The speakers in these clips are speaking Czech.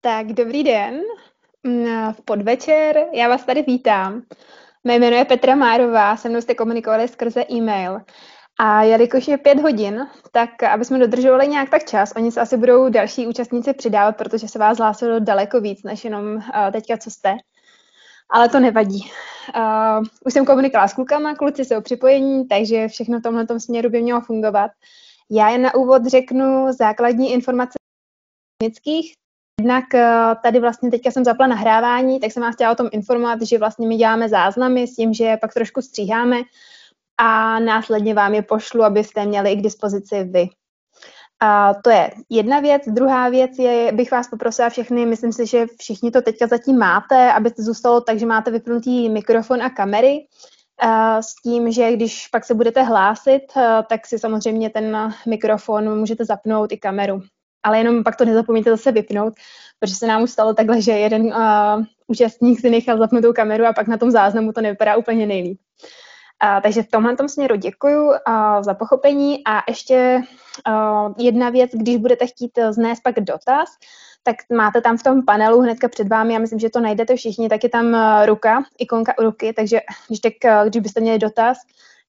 Tak dobrý den, v podvečer, já vás tady vítám. Mé jméno je Petra Márová, se mnou jste komunikovali skrze e-mail. A jelikož je 5 hodin, tak aby jsme dodržovali nějak tak čas, oni se asi budou další účastníci přidávat, protože se vás hlásilo daleko víc, než jenom teďka, co jste. Ale to nevadí. Už jsem komunikovala s klukama, kluci jsou připojení, takže všechno v tomhletom směru by mělo fungovat. Já jen na úvod řeknu základní informace technických. Jednak tady vlastně teďka jsem zapla nahrávání, tak jsem vás chtěla o tom informovat, že vlastně my děláme záznamy s tím, že je pak trošku stříháme a následně vám je pošlu, abyste měli i k dispozici vy. To je jedna věc. Druhá věc je, bych vás poprosila všechny, myslím si, že všichni to teďka zatím máte, abyste zůstalo tak, že máte vypnutý mikrofon a kamery, s tím, že když pak se budete hlásit, tak si samozřejmě ten mikrofon můžete zapnout i kameru. Ale jenom pak to nezapomeňte zase vypnout, protože se nám už stalo takhle, že jeden účastník si nechal zapnutou kameru a pak na tom záznamu to nevypadá úplně nejlíp. Takže v tomhle směru děkuju za pochopení a ještě jedna věc, když budete chtít znést pak dotaz, tak máte tam v tom panelu hnedka před vámi, já myslím, že to najdete všichni, tak je tam ruka, ikonka ruky, takže když byste měli dotaz,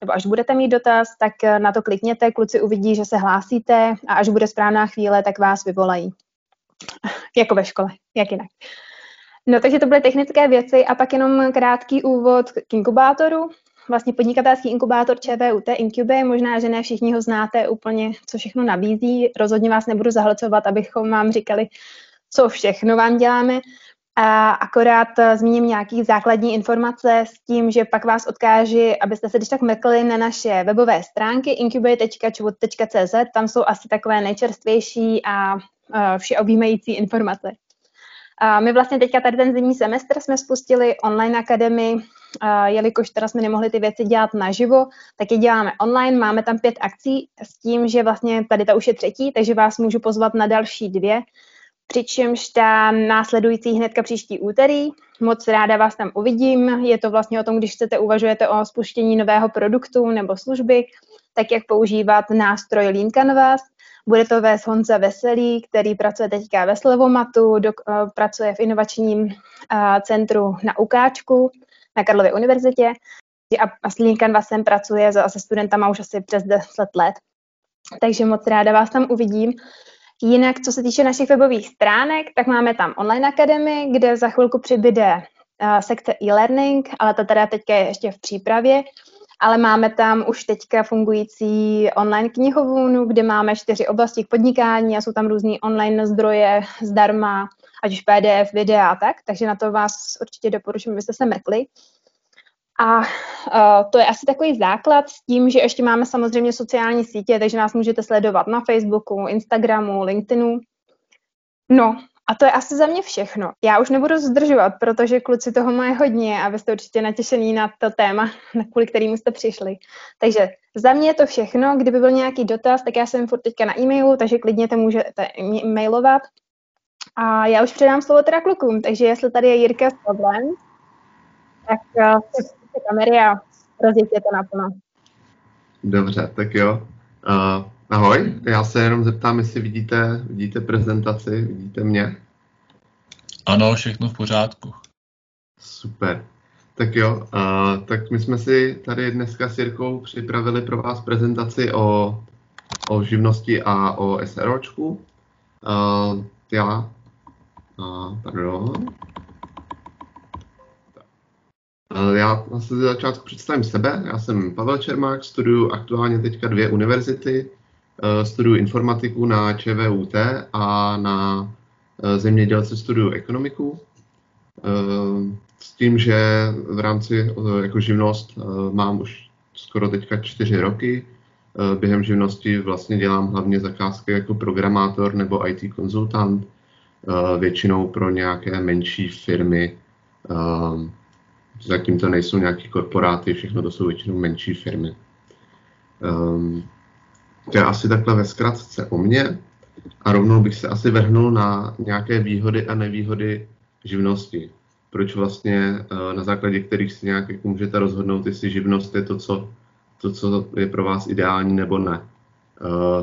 nebo až budete mít dotaz, tak na to klikněte, kluci uvidí, že se hlásíte a až bude správná chvíle, tak vás vyvolají. Jako ve škole, jak jinak. No, takže to byly technické věci a pak jenom krátký úvod k inkubátoru. Vlastně podnikatelský inkubátor ČVUT Incube, možná, že ne všichni ho znáte úplně, co všechno nabízí. Rozhodně vás nebudu zahlcovat, abychom vám říkali, co všechno vám děláme. A akorát zmíním nějaké základní informace s tím, že pak vás odkáži, abyste se když tak mrkli na naše webové stránky incube.čvut.cz, tam jsou asi takové nejčerstvější a všeobjímající informace. My vlastně teďka tady ten zimní semestr jsme spustili online akademii, jelikož teda jsme nemohli ty věci dělat naživo, tak je děláme online, máme tam 5 akcí s tím, že vlastně tady ta už je 3, takže vás můžu pozvat na další 2, přičemž ta následující hnedka příští úterý. Moc ráda vás tam uvidím. Je to vlastně o tom, když uvažujete o spuštění nového produktu nebo služby, tak jak používat nástroj Lean Canvas. Bude to vést Honza Veselý, který pracuje teďka ve Slevomatu, pracuje v inovačním centru na UKčku na Karlově univerzitě a s Lean Canvasem pracuje se studentama už asi přes 10 let. Takže moc ráda vás tam uvidím. Jinak, co se týče našich webových stránek, tak máme tam online akademii, kde za chvilku přibyde sekce e-learning, ale ta teda teďka je ještě v přípravě. Ale máme tam už teďka fungující online knihovnu, kde máme 4 oblasti k podnikání a jsou tam různý online zdroje zdarma, ať už PDF, videa a tak, takže na to vás určitě doporučím, abyste se mrkli. A to je asi takový základ s tím, že ještě máme samozřejmě sociální sítě, takže nás můžete sledovat na Facebooku, Instagramu, LinkedInu. No, a to je asi za mě všechno. Já už nebudu zdržovat, protože kluci toho mají hodně a vy jste určitě natěšený na to téma, kvůli kterému jste přišli. Takže za mě je to všechno. Kdyby byl nějaký dotaz, tak já jsem furt teďka na e-mailu, takže klidně to můžete e-mailovat. A já už předám slovo teda klukům, takže jestli tady je Jirka s Pavlem, tak přepustíte kamery a rozjeďte to naplno. Dobře, tak jo. Ahoj, já se jenom zeptám, jestli vidíte prezentaci, vidíte mě? Ano, všechno v pořádku. Super. Tak jo, tak my jsme si tady dneska s Jirkou připravili pro vás prezentaci o živnosti a o SROčku. Já se ze začátku představím sebe. Já jsem Pavel Čermák, studuju aktuálně teďka 2 univerzity. Studuju informatiku na ČVUT a na zemědělce studuju ekonomiku. S tím, že v rámci jako živnost mám už skoro teďka 4 roky. Během živnosti vlastně dělám hlavně zakázky jako programátor nebo IT konzultant, většinou pro nějaké menší firmy. Zatím to nejsou nějaké korporáty, všechno to jsou většinou menší firmy. To je asi takhle ve zkratce o mně a rovnou bych se asi vrhnul na nějaké výhody a nevýhody živnosti. Proč vlastně na základě kterých si nějak jako můžete rozhodnout, jestli živnost je to, co je pro vás ideální nebo ne.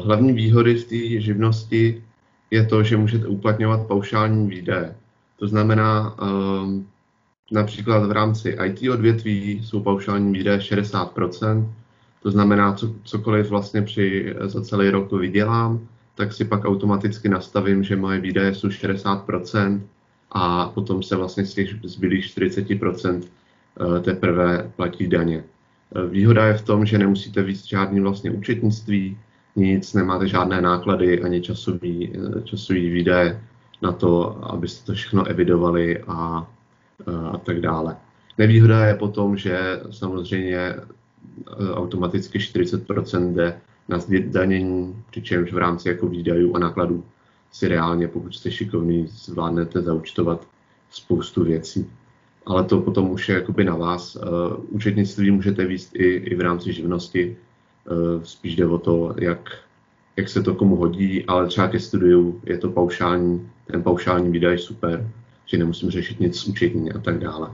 Hlavní výhody v té živnosti je to, že můžete uplatňovat paušální výdaje. To znamená, například v rámci IT odvětví jsou paušální výdaje 60%, to znamená, cokoliv vlastně za celý rok vydělám, tak si pak automaticky nastavím, že moje výdaje jsou 60% a potom se vlastně z těch zbylých 40% teprve platí daně. Výhoda je v tom, že nemusíte víc žádný vlastně účetnictví, nic, nemáte žádné náklady ani časový výdaje na to, abyste to všechno evidovali a tak dále. Nevýhoda je potom, že samozřejmě automaticky 40% jde na zdanění, přičemž v rámci jako výdajů a nákladů si reálně, pokud jste šikovný, zvládnete zaúčtovat spoustu věcí. Ale to potom už je jakoby na vás. Účetnictví můžete vést i v rámci živnosti. Spíš jde o to, jak se to komu hodí, ale třeba ke studiu je to ten paušální výdaj super, že nemusím řešit nic s účetní a tak dále.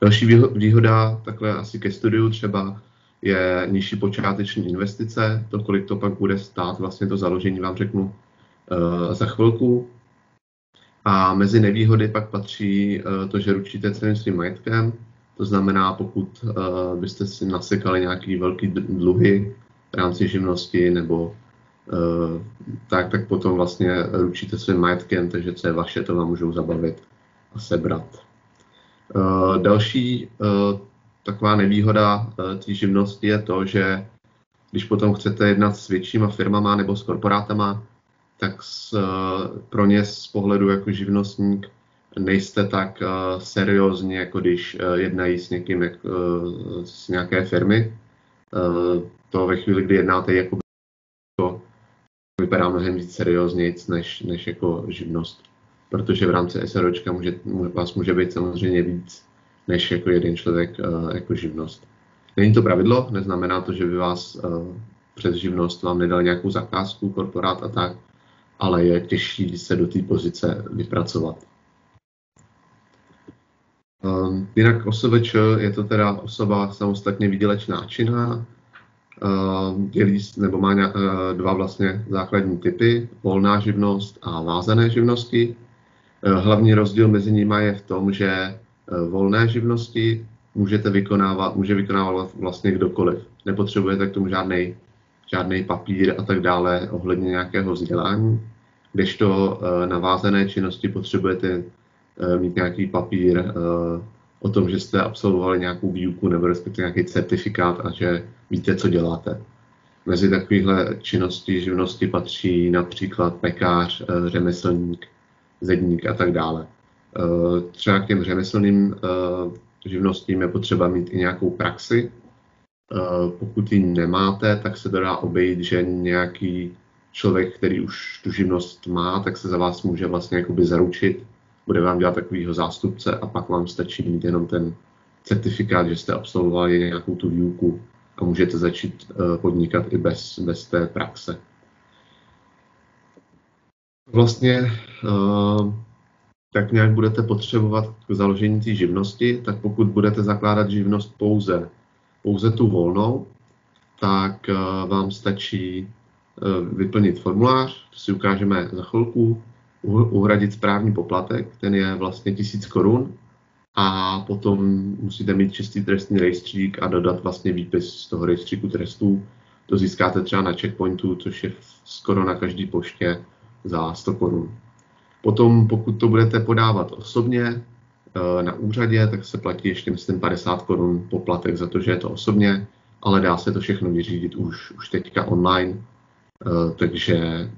Další výhoda takhle asi ke studiu třeba je nižší počáteční investice, to, kolik to pak bude stát, vlastně to založení vám řeknu za chvilku. A mezi nevýhody pak patří to, že ručíte celým svým majetkem, to znamená, pokud byste si nasekali nějaký velký dluhy v rámci živnosti nebo tak potom vlastně ručíte svým majetkem, takže co je vaše, to vám můžou zabavit a sebrat. Další taková nevýhoda té živnosti je to, že když potom chcete jednat s většíma firmama nebo s korporátama, tak pro ně z pohledu jako živnostník nejste tak seriózní, jako když jednají s někým z nějaké firmy. To ve chvíli, kdy jednáte, jako to vypadá mnohem víc seriózněji než jako živnost. Protože v rámci SROčka vás může být samozřejmě víc než jako jeden člověk jako živnost. Není to pravidlo, neznamená to, že by vás přes živnost vám nedal nějakou zakázku, korporát a tak, ale je těžší se do té pozice vypracovat. Jinak OSVČ je to teda osoba samostatně výdělečná činná, má dva vlastně základní typy, volná živnost a vázané živnosti. Hlavní rozdíl mezi nimi je v tom, že volné živnosti může vykonávat vlastně kdokoliv. Nepotřebujete k tomu žádný papír a tak dále ohledně nějakého vzdělání, kdežto na vázané činnosti potřebujete mít nějaký papír o tom, že jste absolvovali nějakou výuku nebo respektive nějaký certifikát a že víte, co děláte. Mezi takovýchhle živnosti patří například pekář, řemeslník, zedník a tak dále. Třeba k těm řemeslným živnostím je potřeba mít i nějakou praxi. Pokud ji nemáte, tak se to dá obejít, že nějaký člověk, který už tu živnost má, tak se za vás může vlastně jakoby zaručit, bude vám dělat takovýho zástupce a pak vám stačí mít jenom ten certifikát, že jste absolvovali nějakou tu výuku a můžete začít podnikat i bez té praxe. Vlastně tak nějak budete potřebovat k založení té živnosti, tak pokud budete zakládat živnost pouze tu volnou, tak vám stačí vyplnit formulář, to si ukážeme za chvilku, uhradit správní poplatek, ten je vlastně 1000 korun a potom musíte mít čistý trestní rejstřík a dodat vlastně výpis z toho rejstříku trestů. To získáte třeba na checkpointu, což je skoro na každé poště za 100 korun. Potom, pokud to budete podávat osobně na úřadě, tak se platí ještě myslím 50 korun poplatek za to, že je to osobně, ale dá se to všechno vyřídit už teďka online, takže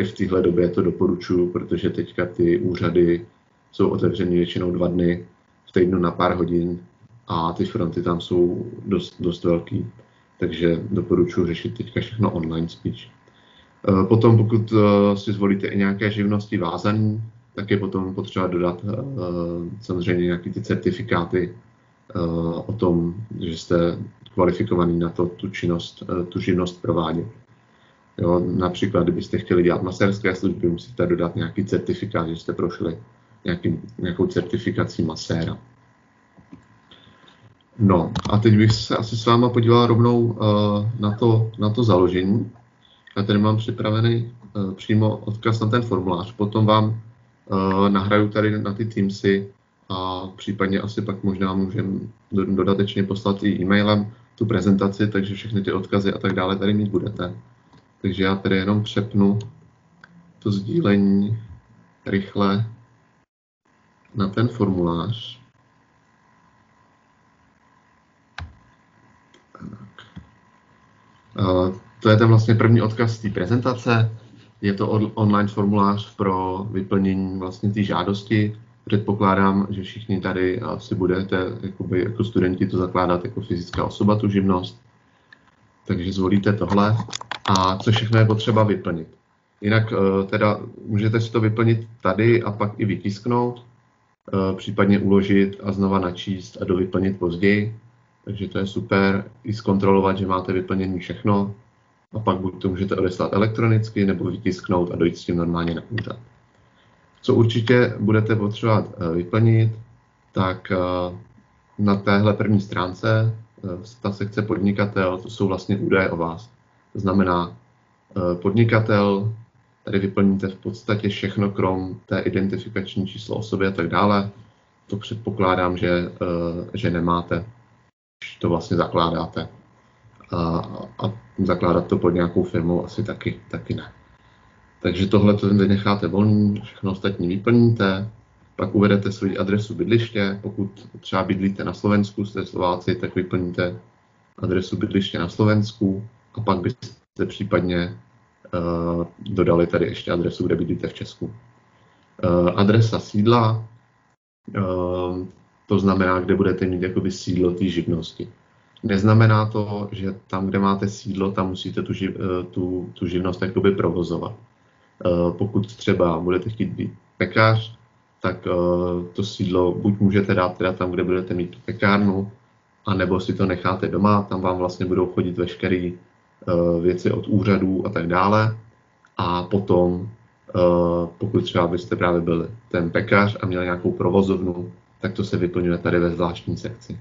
v téhle době to doporučuji, protože teďka ty úřady jsou otevřeny většinou 2 dny v týdnu na pár hodin a ty fronty tam jsou dost velký, takže doporučuji řešit teďka všechno online spíš. Potom, pokud si zvolíte i nějaké živnosti vázané, tak je potom potřeba dodat samozřejmě nějaké ty certifikáty o tom, že jste kvalifikovaný na to tu živnost provádět. Jo, například, kdybyste chtěli dělat masérské služby, musíte dodat nějaký certifikát, že jste prošli nějakou certifikací maséra. No a teď bych se asi s váma podíval rovnou na to založení. Já tady mám připravený přímo odkaz na ten formulář. Potom vám nahraju tady na ty Teamsy a případně asi pak možná můžeme dodatečně poslat i e-mailem tu prezentaci, takže všechny ty odkazy a tak dále tady mít budete. Takže já tady jenom přepnu to sdílení rychle na ten formulář. To je ten vlastně první odkaz té prezentace. Je to online formulář pro vyplnění vlastně té žádosti. Předpokládám, že všichni tady asi budete jako studenti to zakládat jako fyzická osoba, tu živnost. Takže zvolíte tohle. A co všechno je potřeba vyplnit. Jinak teda můžete si to vyplnit tady a pak i vytisknout, případně uložit a znova načíst a dovyplnit později. Takže to je super. I zkontrolovat, že máte vyplněné všechno. A pak buď to můžete odeslat elektronicky, nebo vytisknout a dojít s tím normálně na úřad. Co určitě budete potřebovat vyplnit, tak na téhle první stránce, ta sekce podnikatel, to jsou vlastně údaje o vás. To znamená podnikatel, tady vyplníte v podstatě všechno, krom té identifikační číslo osoby a tak dále. To předpokládám, že nemáte, když to vlastně zakládáte. A zakládat to pod nějakou firmou asi taky ne. Takže tohle to necháte volný, všechno ostatní vyplníte, pak uvedete svoji adresu bydliště, pokud třeba bydlíte na Slovensku, jste Slováci, tak vyplníte adresu bydliště na Slovensku a pak byste případně dodali tady ještě adresu, kde bydlíte v Česku. Adresa sídla, to znamená, kde budete mít jakoby sídlo té živnosti. Neznamená to, že tam, kde máte sídlo, tam musíte tu živnost jakoby provozovat. Pokud třeba budete chtít být pekař, tak to sídlo buď můžete dát teda tam, kde budete mít pekárnu, anebo si to necháte doma, tam vám vlastně budou chodit veškeré věci od úřadů a tak dále. A potom, pokud třeba byste právě byl ten pekař a měl nějakou provozovnu, tak to se vyplňuje tady ve zvláštní sekci.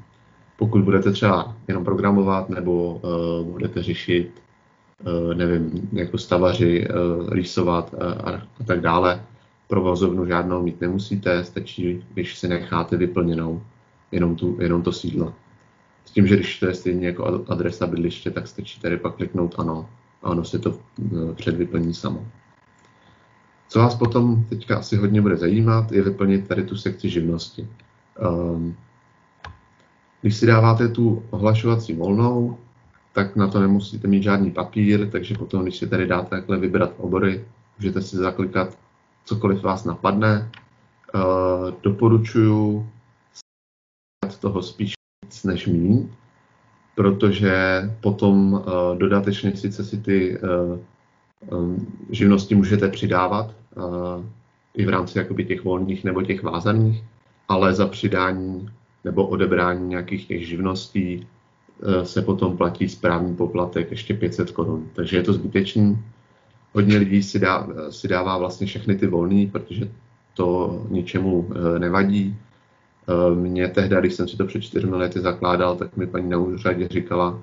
Pokud budete třeba jenom programovat nebo budete řešit, nevím, jako stavaři, rýsovat a tak dále, provozovnu žádnou mít nemusíte, stačí, když si necháte vyplněnou jenom to sídlo. S tím, že když to je stejně jako adresa bydliště, tak stačí tady pak kliknout ano a ono si to předvyplní samo. Co vás potom teďka asi hodně bude zajímat, je vyplnit tady tu sekci živnosti. Když si dáváte tu ohlašovací volnou, tak na to nemusíte mít žádný papír, takže potom, když si tady dáte takhle vybrat obory, můžete si zaklikat cokoliv vás napadne. Doporučuji toho spíš víc než míň, protože potom dodatečně sice si ty živnosti můžete přidávat i v rámci jakoby těch volných nebo těch vázaných, ale za přidání nebo odebrání nějakých těch živností se potom platí správní poplatek ještě 500 korun. Takže je to zbytečný. Hodně lidí si dává vlastně všechny ty volný, protože to ničemu nevadí. Mně tehdy, když jsem si to před 4 lety zakládal, tak mi paní na úřadě říkala,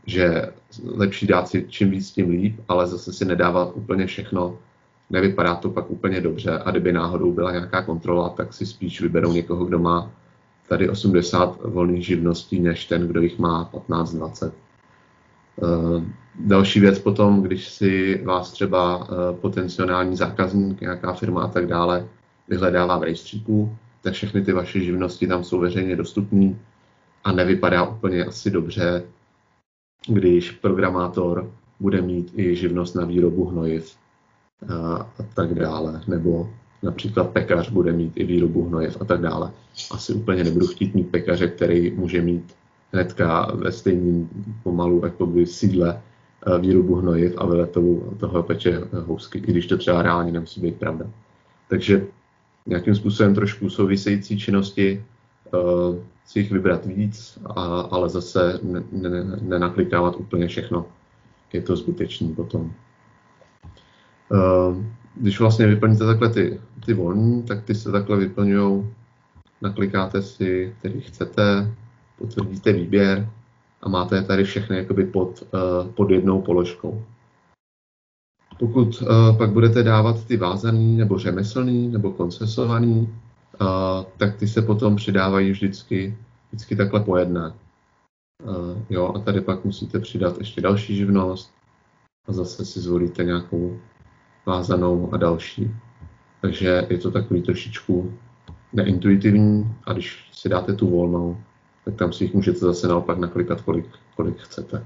že lepší dát si čím víc, tím líp, ale zase si nedávat úplně všechno. Nevypadá to pak úplně dobře a kdyby náhodou byla nějaká kontrola, tak si spíš vyberou někoho, kdo má tady 80 volných živností, než ten, kdo jich má 15-20. Další věc potom, když si vás třeba potenciální zákazník, nějaká firma a tak dále vyhledává v rejstříku, tak všechny ty vaše živnosti tam jsou veřejně dostupné a nevypadá úplně asi dobře, když programátor bude mít i živnost na výrobu hnojiv a tak dále, nebo například pekař bude mít i výrobu hnojiv a tak dále. Asi úplně nebudu chtít mít pekaře, který může mít hnedka ve stejném pomalu jakoby sídle výrobu hnojiv a vedle toho peče housky, i když to třeba reálně nemusí být pravda. Takže nějakým způsobem trošku související činnosti si jich vybrat víc, ale zase nenaklikávat úplně všechno. Je to zbytečný potom. Když vlastně vyplníte takhle ty volní, tak ty se takhle vyplňují. Naklikáte si, který chcete, potvrdíte výběr a máte je tady všechny jakoby pod jednou položkou. Pokud pak budete dávat ty vázaný nebo řemeslný nebo koncesovaný, tak ty se potom přidávají vždycky takhle po jedné. Jo, a tady pak musíte přidat ještě další živnost a zase si zvolíte nějakou vázanou a další. Takže je to takový trošičku neintuitivní a když si dáte tu volnou, tak tam si jich můžete zase naopak naklikat, kolik chcete.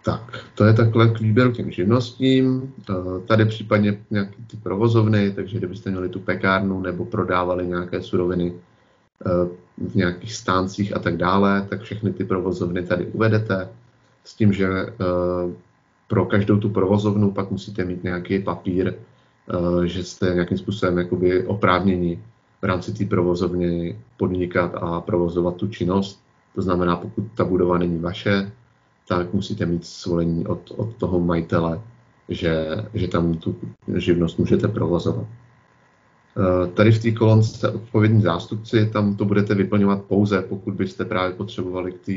Tak, to je takhle k výběru těm živnostím. Tady případně nějaké ty provozovny, takže kdybyste měli tu pekárnu nebo prodávali nějaké suroviny v nějakých stáncích a tak dále, tak všechny ty provozovny tady uvedete s tím, že pro každou tu provozovnu pak musíte mít nějaký papír, že jste nějakým způsobem jakoby oprávněni v rámci té provozovny podnikat a provozovat tu činnost. To znamená, pokud ta budova není vaše, tak musíte mít svolení od toho majitele, že tam tu živnost můžete provozovat. Tady v té kolonce odpovědní zástupci, tam to budete vyplňovat pouze, pokud byste právě potřebovali k té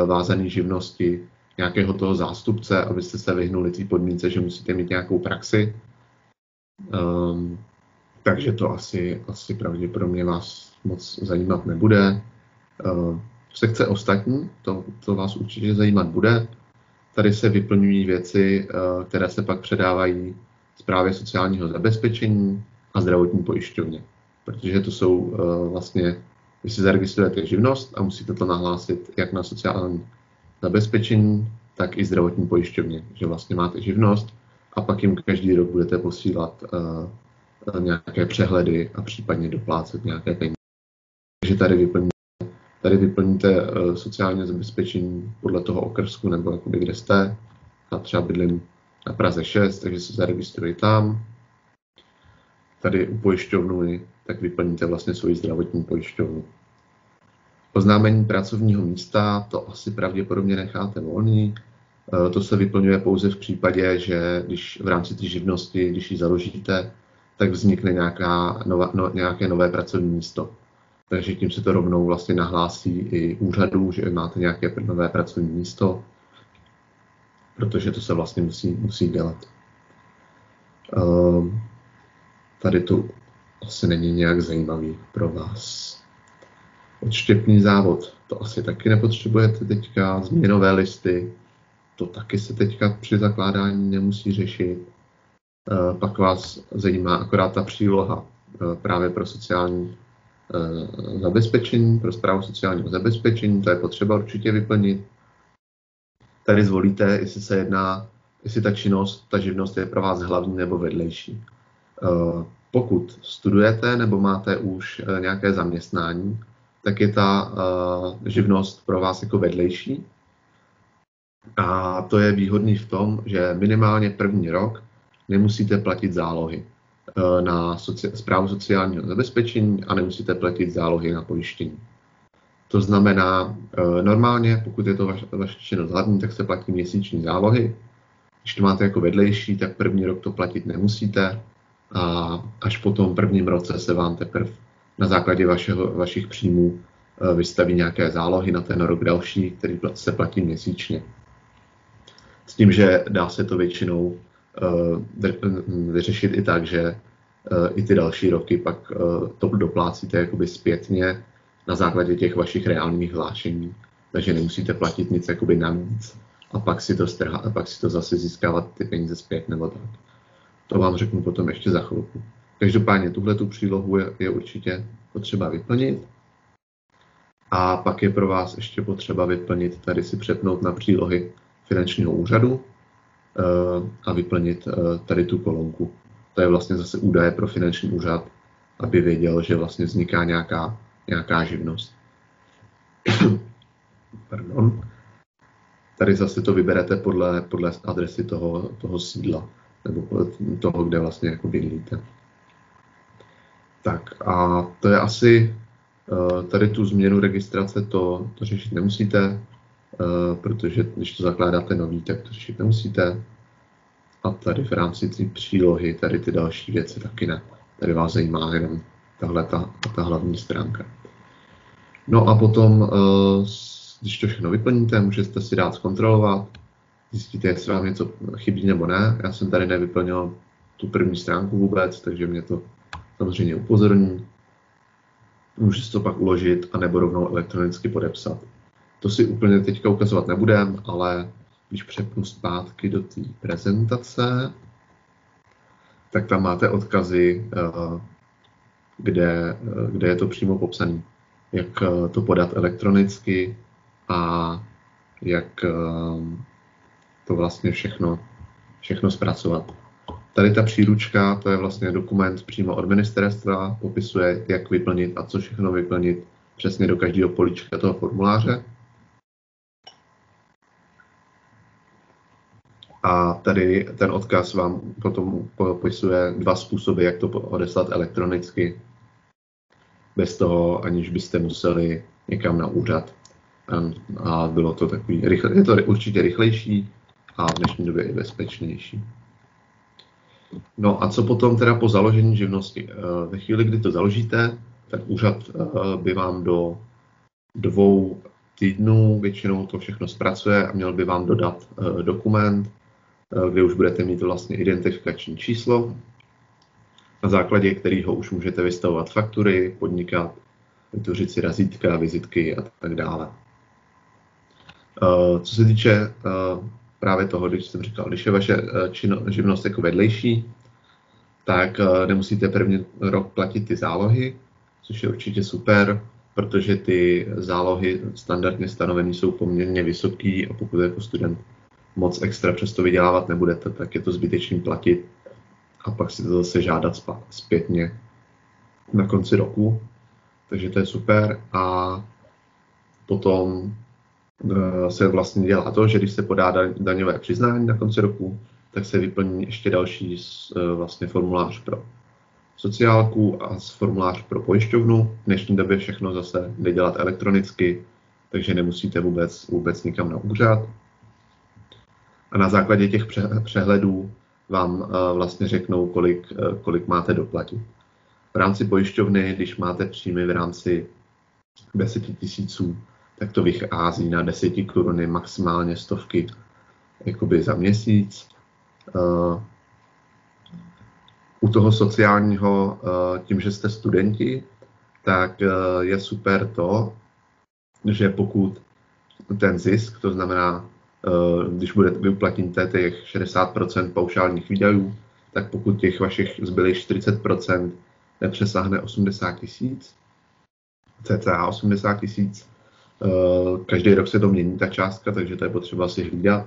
vázané živnosti nějakého toho zástupce, abyste se vyhnuli té podmínce, že musíte mít nějakou praxi. Takže to asi pravděpodobně vás moc zajímat nebude. Sekce ostatní, to vás určitě zajímat bude. Tady se vyplňují věci, které se pak předávají Správě sociálního zabezpečení a zdravotní pojišťovně. Protože to jsou vlastně, vy si zaregistrujete živnost a musíte to nahlásit jak na sociální zabezpečení, tak i zdravotní pojišťovně. Že vlastně máte živnost a pak jim každý rok budete posílat nějaké přehledy a případně doplácet nějaké peníze. Takže tady vyplníte sociální zabezpečení podle toho okrsku nebo jakoby kde jste. A třeba bydlím na Praze 6, takže se zaregistruji tam. Tady u pojišťovny, tak vyplníte vlastně svoji zdravotní pojišťovnu. Oznámení pracovního místa, to asi pravděpodobně necháte volný. To se vyplňuje pouze v případě, že když v rámci té živnosti, když ji založíte, tak vznikne nějaké nové pracovní místo. Takže tím se to rovnou vlastně nahlásí i úřadu, že máte nějaké nové pracovní místo, protože to se vlastně musí dělat. Tady to asi není nějak zajímavý pro vás. Odštěpný závod, to asi taky nepotřebujete teďka. Změnové listy, to taky se teďka při zakládání nemusí řešit. Pak vás zajímá akorát ta příloha právě pro sociální zabezpečení, pro správu sociálního zabezpečení, to je potřeba určitě vyplnit. Tady zvolíte, jestli ta živnost je pro vás hlavní nebo vedlejší. Pokud studujete nebo máte už nějaké zaměstnání, tak je ta živnost pro vás jako vedlejší. A to je výhodný v tom, že minimálně první rok nemusíte platit zálohy na správu sociálního zabezpečení a nemusíte platit zálohy na pojištění. To znamená, normálně, pokud je to vaše činnost hlavní, tak se platí měsíční zálohy. Když to máte jako vedlejší, tak první rok to platit nemusíte a až po tom prvním roce se vám teprve na základě vašich příjmů vystaví nějaké zálohy na ten rok další, který se platí měsíčně. S tím, že dá se to většinou vyřešit i tak, že i ty další roky pak to doplácíte jakoby zpětně na základě těch vašich reálných hlášení, takže nemusíte platit nic jakoby navíc a pak si to zase získávat ty peníze zpět nebo tak. To vám řeknu potom ještě za chvilku. Každopádně tuhletu přílohu je určitě potřeba vyplnit. A pak je pro vás ještě potřeba vyplnit, tady si přepnout na přílohy finančního úřadu a vyplnit tady tu kolonku. To je vlastně zase údaje pro finanční úřad, aby věděl, že vlastně vzniká nějaká živnost. Pardon. Tady zase to vyberete podle adresy toho sídla, nebo toho, kde vlastně jako bydlíte. Tak a to je asi, tady tu změnu registrace to řešit nemusíte, protože když to zakládáte nový, tak to řešit nemusíte. A tady v rámci té přílohy, tady ty další věci taky ne. Tady vás zajímá jenom ta hlavní stránka. No a potom, když to všechno vyplníte, můžete si dát zkontrolovat, zjistíte, jestli vám něco chybí nebo ne. Já jsem tady nevyplnil tu první stránku vůbec, takže mě to samozřejmě upozorní. Můžu si to pak uložit a nebo rovnou elektronicky podepsat. To si úplně teďka ukazovat nebudem, ale když přepnu zpátky do té prezentace, tak tam máte odkazy, kde je to přímo popsané, jak to podat elektronicky a jak to vlastně všechno zpracovat. Tady ta příručka, to je vlastně dokument přímo od ministerstva, popisuje, jak vyplnit a co všechno vyplnit přesně do každého políčka toho formuláře. A tady ten odkaz vám potom popisuje 2 způsoby, jak to odeslat elektronicky, bez toho, aniž byste museli někam na úřad. A bylo to takový, je to určitě rychlejší a v dnešní době i bezpečnější. No a co potom teda po založení živnosti? Ve chvíli, kdy to založíte, tak úřad by vám do 2 týdnů většinou to všechno zpracuje a měl by vám dodat dokument, kde už budete mít vlastně identifikační číslo, na základě kterého už můžete vystavovat faktury, podnikat, vytvořit si razítka, vizitky a tak dále. Co se týče právě toho, když jsem říkal, když je vaše živnost jako vedlejší, tak nemusíte první rok platit ty zálohy, což je určitě super, protože ty zálohy standardně stanovené jsou poměrně vysoký a pokud jako student moc extra přesto vydělávat nebudete, tak je to zbytečný platit a pak si to zase žádat zpětně na konci roku. Takže to je super a potom se vlastně dělá to, že když se podá daňové přiznání na konci roku, tak se vyplní ještě další vlastně formulář pro sociálku a formulář pro pojišťovnu. V dnešní době všechno zase jde dělat elektronicky, takže nemusíte vůbec nikam na úřad. A na základě těch přehledů vám vlastně řeknou, kolik máte doplatit. V rámci pojišťovny, když máte příjmy v rámci 10 000, tak to vychází na 10 koruny, maximálně 100 jakoby za měsíc. U toho sociálního, tím, že jste studenti, tak je super to, že pokud ten zisk, to znamená, když vy uplatíte těch 60% paušálních výdajů, tak pokud těch vašich zbylých 40% nepřesáhne 80 000, cca 80 000, každý rok se to mění ta částka, takže to je potřeba si hlídat.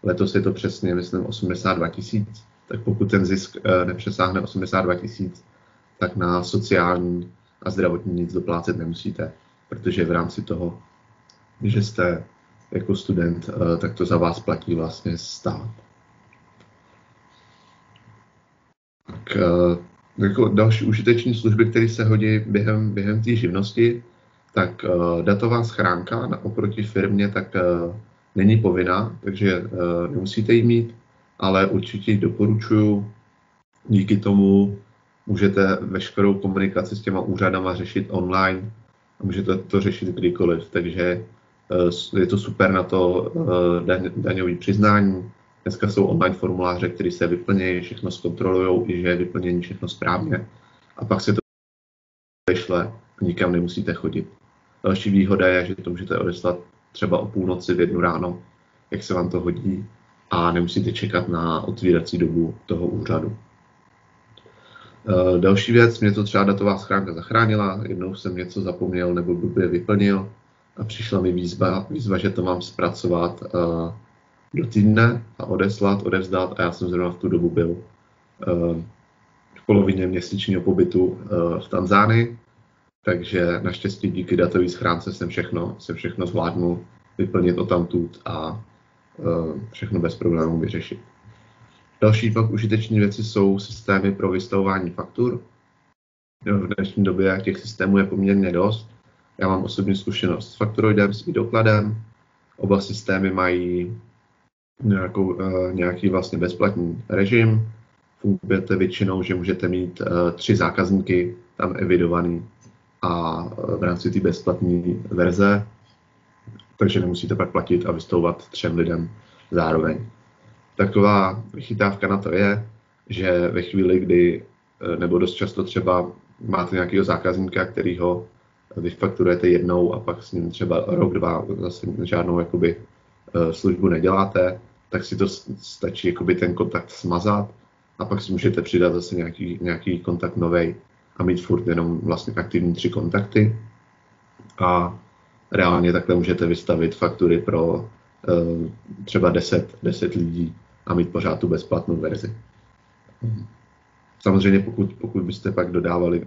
Letos je to přesně, myslím, 82 000, tak pokud ten zisk nepřesáhne 82 000, tak na sociální a zdravotní nic doplácet nemusíte, protože v rámci toho, že jste jako student, tak to za vás platí vlastně stát. Tak jako další užiteční služby, které se hodí během té živnosti, tak datová schránka oproti firmě tak není povinná, takže nemusíte ji mít, ale určitě ji doporučuji. Díky tomu můžete veškerou komunikaci s těma úřadama řešit online a můžete to řešit kdykoliv, takže je to super na to daňové přiznání. Dneska jsou online formuláře, které se vyplnějí, všechno zkontrolují, i že je vyplnění všechno správně. A pak se to vyšle, nikam nemusíte chodit. Další výhoda je, že to můžete odeslat třeba o půlnoci v 1 ráno, jak se vám to hodí, a nemusíte čekat na otvírací dobu toho úřadu. Další věc, mě to třeba datová schránka zachránila, jednou jsem něco zapomněl nebo blbě vyplnil a přišla mi výzva, že to mám zpracovat do týdne a odevzdat a já jsem zrovna v tu dobu byl v polovině měsíčního pobytu v Tanzánii, takže naštěstí díky datové schránce jsem všechno zvládnul vyplnit odtamtud a všechno bez problémů vyřešit. Další pak užiteční věci jsou systémy pro vystavování faktur. V dnešní době těch systémů je poměrně dost. Já mám osobní zkušenost s fakturoidem, s dokladem. Oba systémy mají nějaký vlastně bezplatný režim. Fungujete většinou, že můžete mít 3 zákazníky tam evidovaný a v rámci té bezplatné verze, takže nemusíte pak platit a vystavovat 3 lidem zároveň. Taková vychytávka na to je, že ve chvíli, kdy, nebo dost často třeba máte nějakého zákazníka, kterýho vyfakturujete jednou a pak s ním třeba rok, dva zase žádnou jakoby, službu neděláte, tak si to stačí jakoby ten kontakt smazat a pak si můžete přidat zase nějaký kontakt novej a mít furt jenom vlastně aktivní 3 kontakty. A reálně takhle můžete vystavit faktury pro třeba 10 lidí a mít pořád tu bezplatnou verzi. Samozřejmě pokud byste pak dodávali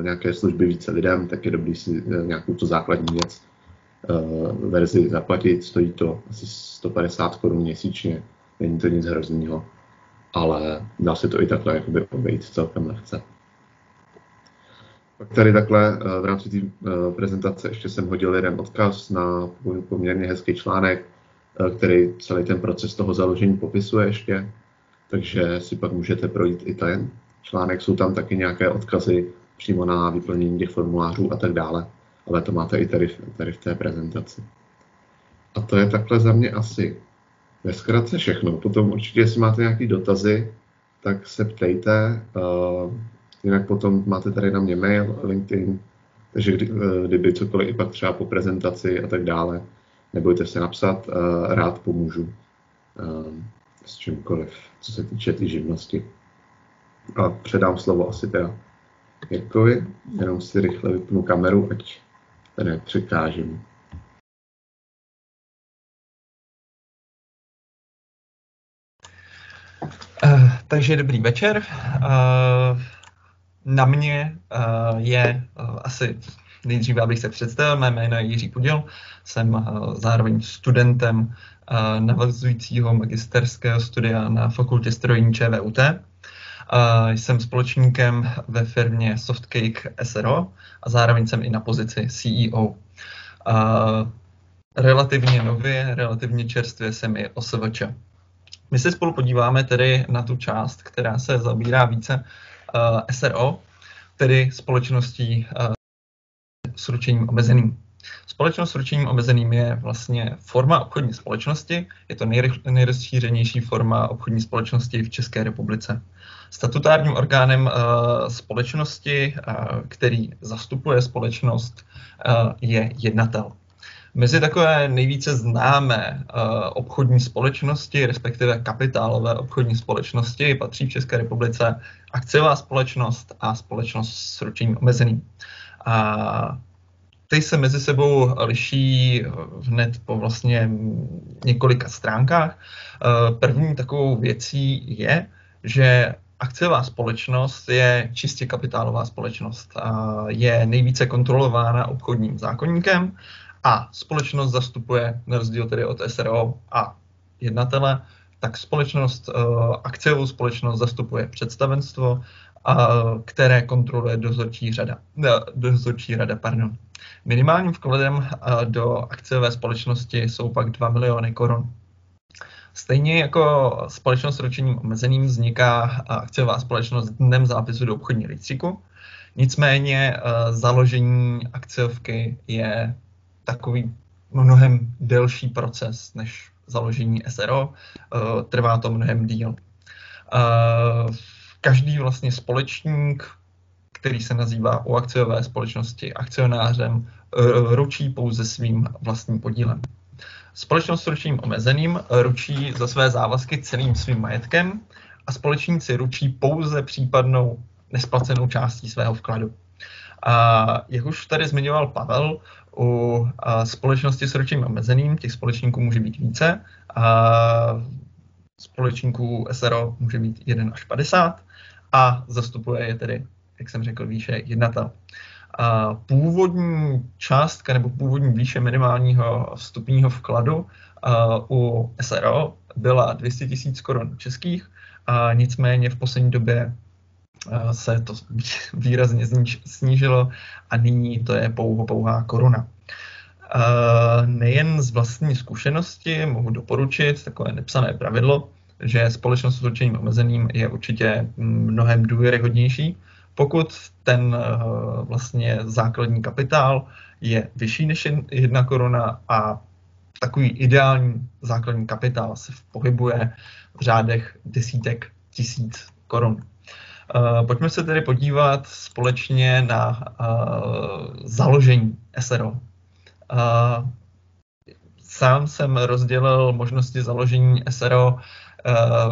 nějaké služby více lidem, tak je dobrý si nějakou tu základní věc verzi zaplatit. Stojí to asi 150 Kč měsíčně, není to nic hroznýho, ale dá se to i takhle jakoby obejít celkem lehce. Pak tady takhle v rámci té prezentace ještě jsem hodil jeden odkaz na poměrně hezký článek, který celý ten proces toho založení popisuje ještě, takže si pak můžete projít i ten článek. Jsou tam taky nějaké odkazy přímo na vyplnění těch formulářů a tak dále, ale to máte i tady v té prezentaci. A to je takhle za mě asi ve zkratce všechno. Potom určitě, jestli máte nějaké dotazy, tak se ptejte. Jinak potom máte tady na mě mail, LinkedIn, takže kdyby cokoliv i pak třeba po prezentaci a tak dále, nebojte se napsat, rád pomůžu s čímkoliv, co se týče té živnosti. A předám slovo asi teda Jirkovi, jenom si rychle vypnu kameru, ať nepřekážím. Takže dobrý večer. Na mě je asi nejdříve, abych se představil, mé jméno je Jiří Pudil, jsem zároveň studentem navazujícího magisterského studia na fakultě strojní ČVUT. Jsem společníkem ve firmě Softcake SRO a zároveň jsem i na pozici CEO. Relativně nově, relativně čerstvě jsem i OSVČ. My se spolu podíváme tedy na tu část, která se zabírá více SRO, tedy společností s ručením omezeným. Společnost s ručením omezeným je vlastně forma obchodní společnosti, je to nejrozšířenější forma obchodní společnosti v České republice. Statutárním orgánem společnosti, který zastupuje společnost, je jednatel. Mezi takové nejvíce známé obchodní společnosti, respektive kapitálové obchodní společnosti, patří v České republice akciová společnost a společnost s ručením omezeným. Ty se mezi sebou liší hned po vlastně několika stránkách. První takovou věcí je, že akciová společnost je čistě kapitálová společnost. Je nejvíce kontrolována obchodním zákoníkem a společnost zastupuje, na rozdíl tedy od SRO a jednatele, tak akciovou společnost zastupuje představenstvo, které kontroluje dozorčí rada. Minimálním vkladem do akciové společnosti jsou pak 2 miliony korun. Stejně jako společnost s ručením omezeným vzniká akciová společnost dnem zápisu do obchodního rejstříku. Nicméně založení akciovky je takový mnohem delší proces než založení SRO. Trvá to mnohem díl. Každý vlastně společník, který se nazývá u akciové společnosti akcionářem, ručí pouze svým vlastním podílem. Společnost s ručením omezeným ručí za své závazky celým svým majetkem a společníci ručí pouze případnou nesplacenou částí svého vkladu. Jak už tady zmiňoval Pavel, u společnosti s ručením omezeným těch společníků může být více. Společníků SRO může být 1 až 50 a zastupuje je tedy, jak jsem řekl, výše jednatel. Původní částka nebo původní výše minimálního vstupního vkladu u SRO byla 200 000 korun českých, nicméně v poslední době se to výrazně snížilo a nyní to je pouhá koruna. Nejen z vlastní zkušenosti mohu doporučit takové nepsané pravidlo, že společnost s ručením omezeným je určitě mnohem důvěryhodnější, pokud ten vlastně základní kapitál je vyšší než 1 koruna a takový ideální základní kapitál se pohybuje v řádech desítek tisíc korun. Pojďme se tedy podívat společně na založení SRO. Sám jsem rozdělil možnosti založení SRO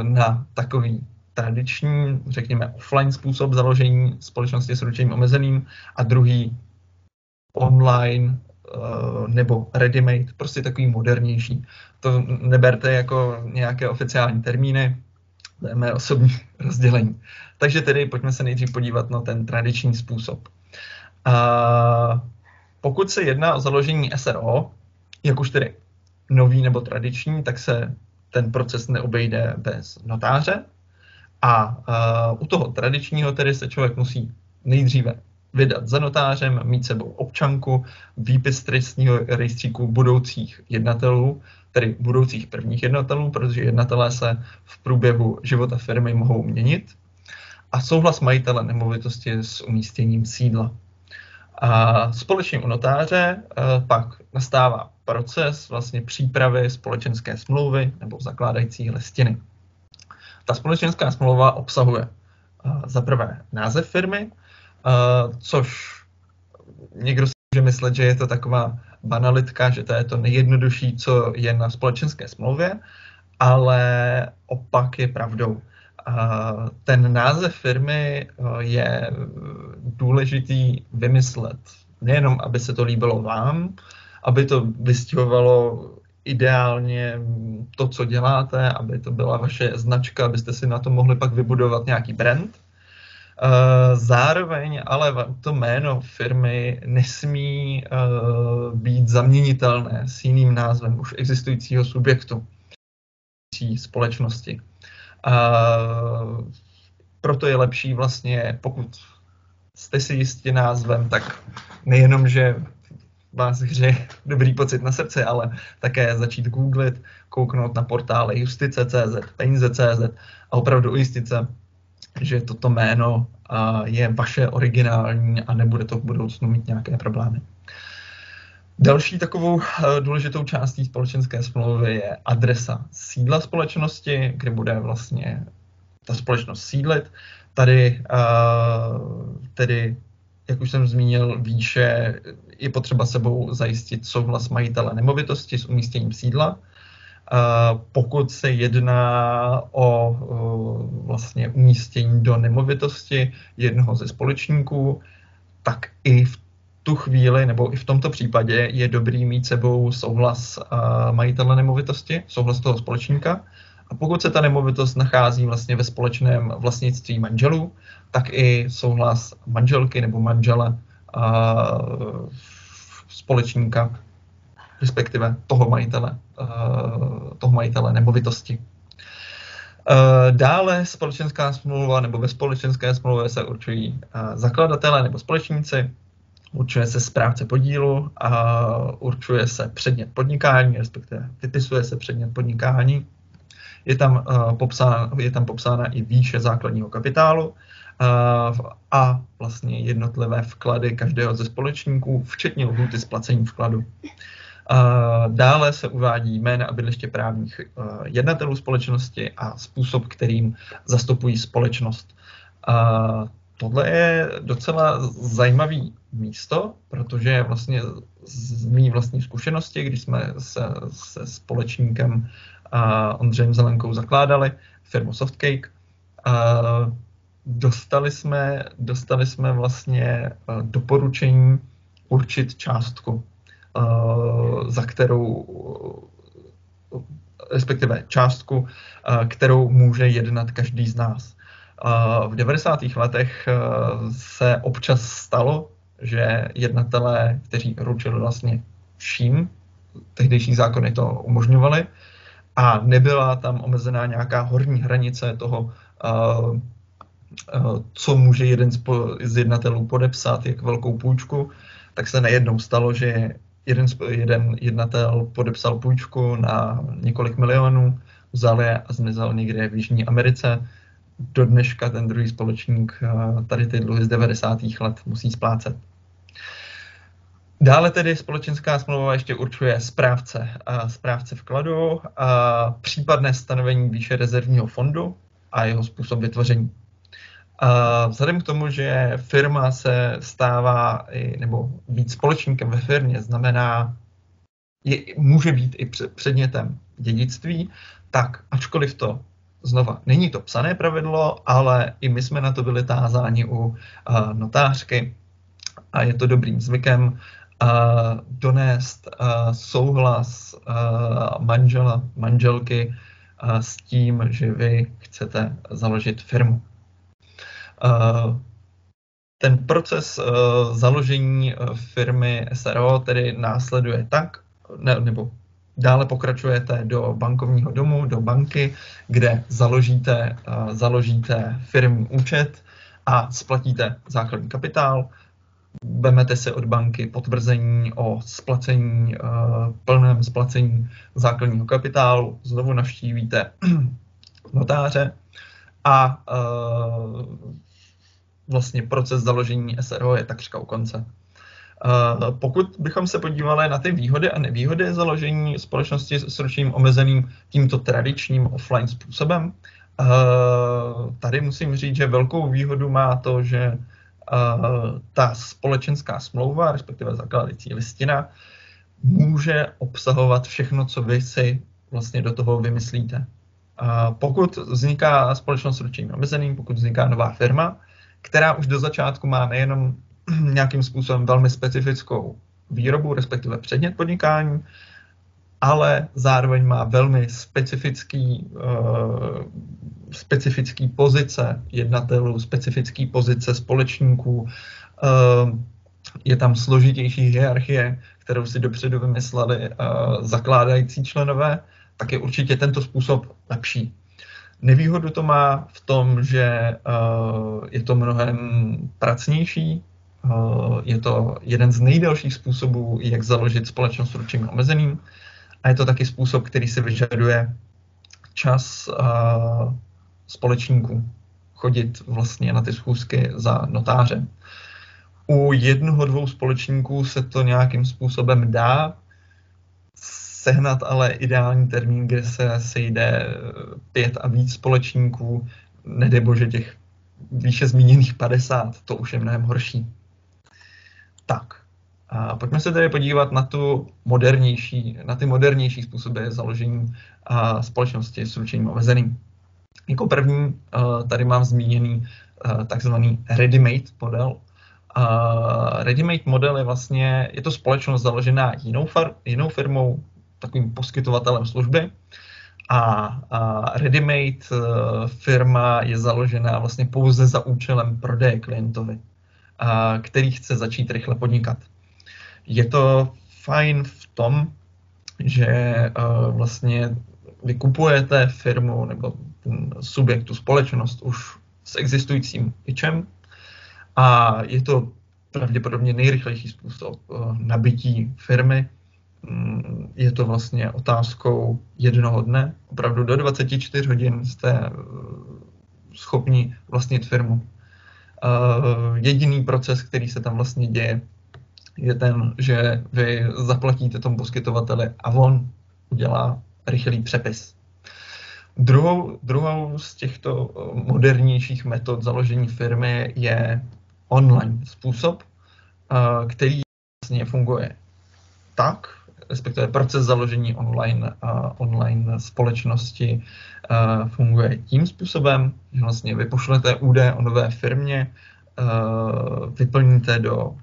na takový tradiční, řekněme offline způsob založení společnosti s ručením omezeným a druhý online nebo ready-made, prostě takový modernější. To neberte jako nějaké oficiální termíny, to je mé osobní rozdělení. Takže tedy pojďme se nejdřív podívat na ten tradiční způsob. Pokud se jedná o založení SRO, jak už tedy nový nebo tradiční, tak se ten proces neobejde bez notáře. A u toho tradičního tedy se člověk musí nejdříve vydat za notářem, mít sebou občanku, výpis trestního rejstříku budoucích jednatelů, tedy budoucích prvních jednatelů, protože jednatelé se v průběhu života firmy mohou měnit, a souhlas majitele nemovitosti s umístěním sídla. A společně u notáře pak nastává proces vlastně přípravy společenské smlouvy nebo zakládající listiny. Ta společenská smlouva obsahuje za prvé název firmy, což někdo si může myslet, že je to taková banalitka, že to je to nejjednodušší, co je na společenské smlouvě, ale opak je pravdou. Ten název firmy je důležitý vymyslet. Nejenom, aby se to líbilo vám, aby to vystihovalo ideálně to, co děláte, aby to byla vaše značka, abyste si na to mohli pak vybudovat nějaký brand. Zároveň ale to jméno firmy nesmí být zaměnitelné s jiným názvem už existujícího subjektu společnosti. Proto je lepší vlastně, pokud jste si jistí názvem, tak nejenom, že vás hřeje dobrý pocit na srdci, ale také začít googlit, kouknout na portály justice.cz, peníze.cz a opravdu ujistit se, že toto jméno je vaše originální a nebude to v budoucnu mít nějaké problémy. Další takovou důležitou částí společenské smlouvy je adresa sídla společnosti, kde bude vlastně ta společnost sídlit. Tady tedy, jak už jsem zmínil výše, je potřeba sebou zajistit souhlas majitele nemovitosti s umístěním sídla. Pokud se jedná o vlastně umístění do nemovitosti jednoho ze společníků, tak i v tu chvíli, nebo i v tomto případě je dobrý mít sebou souhlas majitele nemovitosti, souhlas toho společníka. A pokud se ta nemovitost nachází vlastně ve společném vlastnictví manželů, tak i souhlas manželky nebo manžele společníka, respektive toho majitele nemovitosti. Dále společenská smlouva nebo ve společenské smlouvě se určují zakladatelé nebo společníci, určuje se správce podílu a určuje se předmět podnikání, respektive vypisuje se předmět podnikání. Je tam popsána i výše základního kapitálu a vlastně jednotlivé vklady každého ze společníků, včetně lhůty splacení vkladu. Dále se uvádí jména a bydliště právních jednatelů společnosti a způsob, kterým zastupují společnost. Tohle je docela zajímavý místo, protože vlastně z mý vlastní zkušenosti, když jsme se společníkem Ondřejem Zelenkou zakládali firmu Softcake, dostali jsme vlastně doporučení určit částku, za kterou, respektive částku, kterou může jednat každý z nás. V 90. letech se občas stalo, že jednatelé, kteří ručili vlastně vším, tehdejší zákony to umožňovaly, a nebyla tam omezená nějaká horní hranice toho, co může jeden z jednatelů podepsat, jak velkou půjčku, tak se najednou stalo, že jeden jednatel podepsal půjčku na několik milionů, vzal je a zmizel někde v Jižní Americe. Do dneška ten druhý společník tady ty dluhy z 90. let musí splácet. Dále tedy společenská smlouva ještě určuje správce vkladu, případné stanovení výše rezervního fondu a jeho způsob vytvoření. Vzhledem k tomu, že firma se stává nebo být společníkem ve firmě znamená, může být i předmětem dědictví, tak ačkoliv to znova není to psané pravidlo, ale i my jsme na to byli tázáni u notářky a je to dobrým zvykem donést souhlas manžela, manželky s tím, že vy chcete založit firmu. Ten proces založení firmy SRO tedy následuje tak, nebo dále pokračujete do bankovního domu, do banky, kde založíte firmní účet a splatíte základní kapitál. Vezmete si od banky potvrzení o splacení, plném splacení základního kapitálu, znovu navštívíte notáře a vlastně proces založení SRO je takřka u konce. Pokud bychom se podívali na ty výhody a nevýhody založení společnosti s ručením omezeným tímto tradičním offline způsobem, tady musím říct, že velkou výhodu má to, že ta společenská smlouva, respektive zakládající listina, může obsahovat všechno, co vy si vlastně do toho vymyslíte. Pokud vzniká společnost s ručením omezeným, pokud vzniká nová firma, která už do začátku má nejenom nějakým způsobem velmi specifickou výrobu, respektive předmět podnikání, ale zároveň má velmi specifický pozice jednatelů, specifický pozice společníků. Je tam složitější hierarchie, kterou si dopředu vymysleli zakládající členové, tak je určitě tento způsob lepší. Nevýhodu to má v tom, že je to mnohem pracnější, je to jeden z nejdelších způsobů, jak založit společnost s ručením omezeným, a je to taky způsob, který si vyžaduje čas společníků chodit vlastně na ty schůzky za notářem. U jednoho, dvou společníků se to nějakým způsobem dá sehnat, ale ideální termín, kde se sejde 5 a víc společníků, nedej bože těch výše zmíněných 50, to už je mnohem horší. Tak, a pojďme se tedy podívat na ty modernější způsoby založení společnosti s ručením omezeným. Jako první tady mám zmíněný takzvaný ready-made model. Ready-made model je to společnost založená jinou firmou, takovým poskytovatelem služby. A ready-made firma je založená vlastně pouze za účelem prodeje klientovi, který chce začít rychle podnikat. Je to fajn v tom, že vlastně vy kupujete firmu nebo subjekt, tu společnost už s existujícím pitchem a je to pravděpodobně nejrychlejší způsob nabití firmy. Je to vlastně otázkou jednoho dne. Opravdu do 24 hodin jste schopni vlastnit firmu. Jediný proces, který se tam vlastně děje, je ten, že vy zaplatíte tomu poskytovateli a on udělá rychlý přepis. Druhou z těchto modernějších metod založení firmy je online způsob, který vlastně funguje tak, respektive proces založení online společnosti funguje tím způsobem, že vlastně vy pošlete údaje o nové firmě, vyplníte do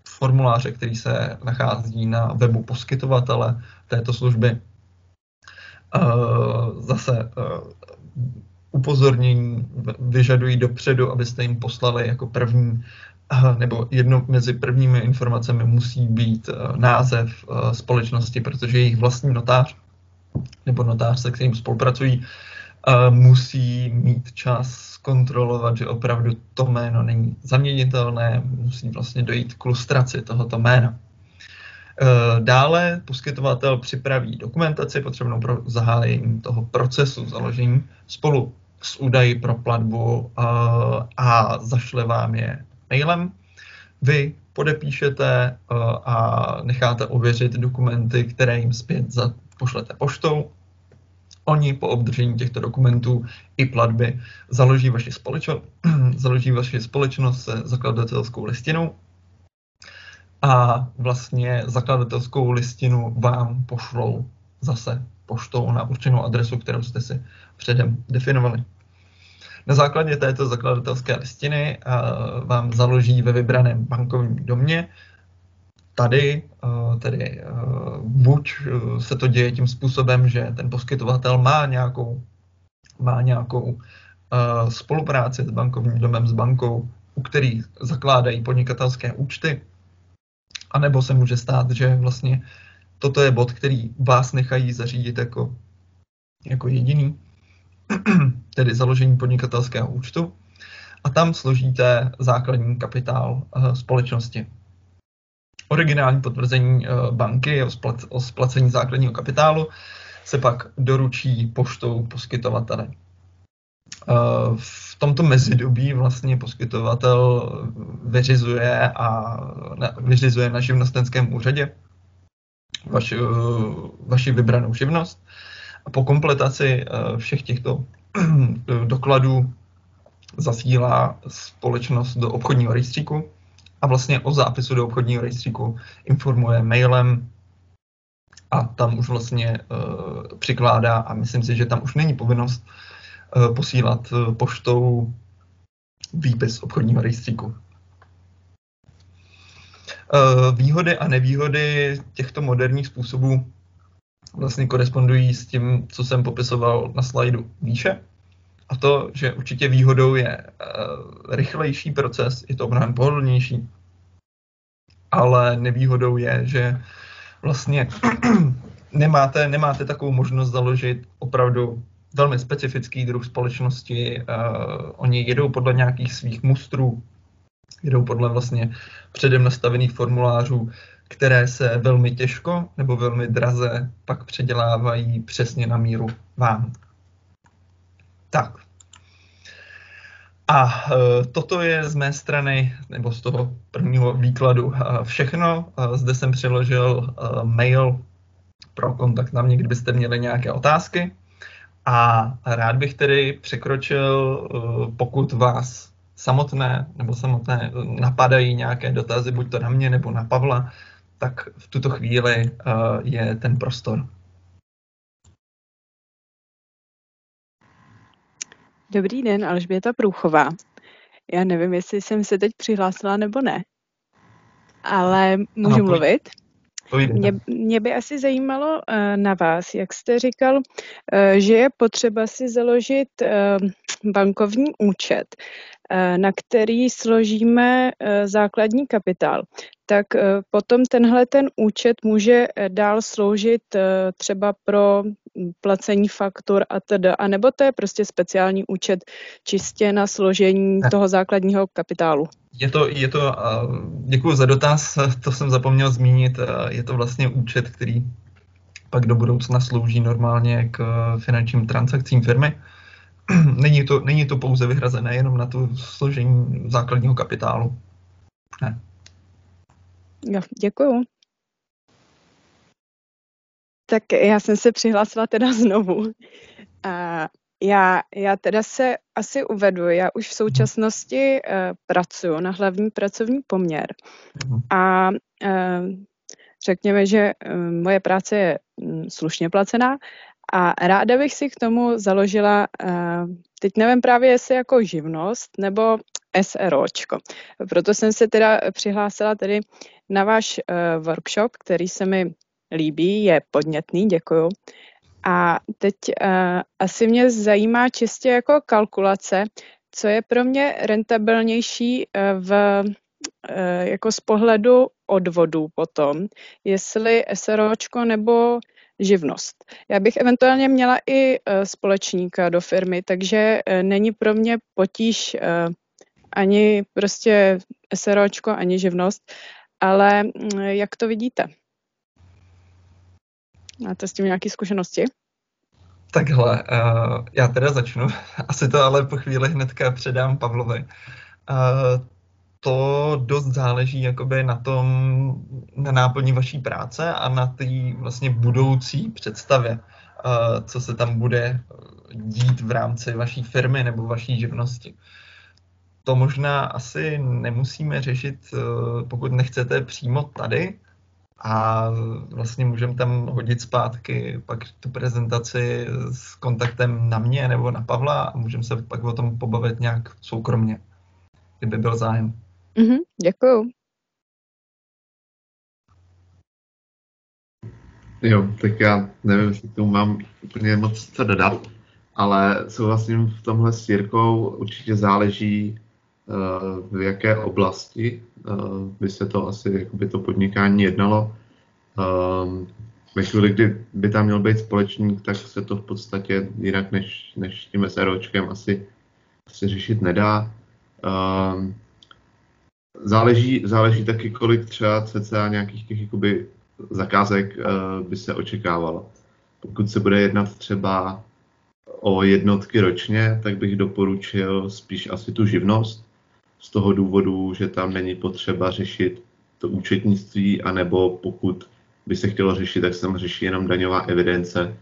formuláře, který se nachází na webu poskytovatele této služby. Zase upozornění vyžadují dopředu, abyste jim poslali jako první, nebo jedno mezi prvními informacemi musí být název společnosti, protože jejich vlastní notář nebo notář, se kterým spolupracují, musí mít čas kontrolovat, že opravdu to jméno není zaměnitelné, musí vlastně dojít k lustraci tohoto jména. Dále poskytovatel připraví dokumentaci potřebnou pro zahájení toho procesu založení spolu s údaji pro platbu a zašle vám je mailem. Vy podepíšete a necháte ověřit dokumenty, které jim zpět pošlete poštou. Oni po obdržení těchto dokumentů i platby založí vaši společnost se zakladatelskou listinou a vlastně zakladatelskou listinu vám pošlou zase poštou na určenou adresu, kterou jste si předem definovali. Na základě této zakladatelské listiny vám založí ve vybraném bankovním domě. Tady buď se to děje tím způsobem, že ten poskytovatel má nějakou spolupráci s bankovním domem, s bankou, u který zakládají podnikatelské účty, anebo se může stát, že vlastně toto je bod, který vás nechají zařídit jako jediný, tedy založení podnikatelského účtu, a tam složíte základní kapitál společnosti. Originální potvrzení banky o splacení základního kapitálu se pak doručí poštou poskytovatele. V tomto mezidobí vlastně poskytovatel vyřizuje na živnostenském úřadě vaši vybranou živnost a po kompletaci všech těchto dokladů zasílá společnost do obchodního rejstříku a vlastně o zápisu do obchodního rejstříku informuje mailem a tam už vlastně přikládá, a myslím si, že tam už není povinnost posílat poštou výpis obchodního rejstříku. Výhody a nevýhody těchto moderních způsobů vlastně korespondují s tím, co jsem popisoval na slajdu výše. A to, že určitě výhodou je rychlejší proces, je to mnohem pohodlnější, ale nevýhodou je, že vlastně nemáte takovou možnost založit opravdu velmi specifický druh společnosti. Oni jedou podle nějakých svých mustrů, jedou podle vlastně předem nastavených formulářů, které se velmi těžko nebo velmi draze pak předělávají přesně na míru vám. Tak. A toto je z mé strany, nebo z toho prvního výkladu všechno. Zde jsem přiložil mail pro kontakt na mě, kdybyste měli nějaké otázky. A rád bych tedy překročil, pokud vás samotné napadají nějaké dotazy, buď to na mě nebo na Pavla, tak v tuto chvíli je ten prostor. Dobrý den, Alžběta Průchová. Já nevím, jestli jsem se teď přihlásila nebo ne, ale můžu mluvit? Mě by asi zajímalo na vás, jak jste říkal, že je potřeba si založit bankovní účet, na který složíme základní kapitál. Tak potom ten účet může dál sloužit třeba pro placení faktur atd. A nebo to je prostě speciální účet čistě na složení toho základního kapitálu? Děkuji za dotaz, to jsem zapomněl zmínit, je to vlastně účet, který pak do budoucna slouží normálně k finančním transakcím firmy. Není to pouze vyhrazené jenom na to složení základního kapitálu. Ne. Jo, děkuju. Tak já jsem se přihlásila teda znovu. Já teda se asi uvedu, já už v současnosti pracuji na hlavní pracovní poměr a řekněme, že moje práce je slušně placená a ráda bych si k tomu založila, teď nevím právě jestli jako živnost nebo SROčko. Proto jsem se teda přihlásila tedy na váš workshop, který se mi líbí, je podnětný, děkuju. A teď asi mě zajímá čistě jako kalkulace, co je pro mě rentabilnější jako z pohledu odvodů potom, jestli SROčko nebo živnost. Já bych eventuálně měla i společníka do firmy, takže není pro mě potíž ani prostě SROčko, ani živnost, ale jak to vidíte? Máte s tím nějaké zkušenosti? Takhle, já teda začnu. Asi to ale po chvíli hnedka předám Pavlovi. to dost záleží jakoby na náplni vaší práce a na té vlastně budoucí představě, co se tam bude dít v rámci vaší firmy nebo vaší živnosti. To možná asi nemusíme řešit, pokud nechcete přímo tady, a vlastně můžeme tam hodit zpátky pak tu prezentaci s kontaktem na mě nebo na Pavla a můžeme se pak o tom pobavit nějak soukromně, kdyby byl zájem. Děkuju. Jo, tak já nevím, jestli k tomu mám úplně moc co dodat, ale souhlasím v tomhle s Jirkou, určitě záleží, v jaké oblasti by se to asi jakoby to podnikání jednalo. Ve chvíli, kdy by tam měl být společník, tak se to v podstatě jinak než tím SROčkem asi řešit nedá. Záleží taky, kolik třeba cca nějakých těch jakoby zakázek by se očekávalo. Pokud se bude jednat třeba o jednotky ročně, tak bych doporučil spíš asi tu živnost, z toho důvodu, že tam není potřeba řešit to účetnictví, anebo pokud by se chtělo řešit, tak se tam řeší jenom daňová evidence,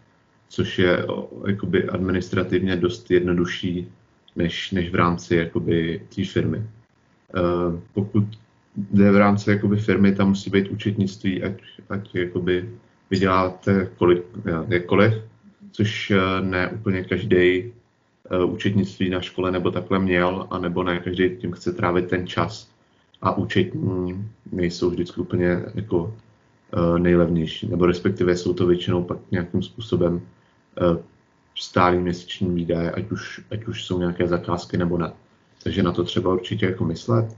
což je jakoby administrativně dost jednodušší než v rámci jakoby té firmy. Pokud jde v rámci jakoby firmy, tam musí být účetnictví, ať jakoby vyděláte jakkoliv, což ne úplně každý účetnictví na škole nebo takhle měl, anebo ne každý tím chce trávit ten čas. A účetní nejsou vždycky úplně jako nejlevnější, nebo respektive jsou to většinou pak nějakým způsobem stálý měsíční výdaje, ať už jsou nějaké zakázky nebo ne. Takže na to třeba určitě jako myslet.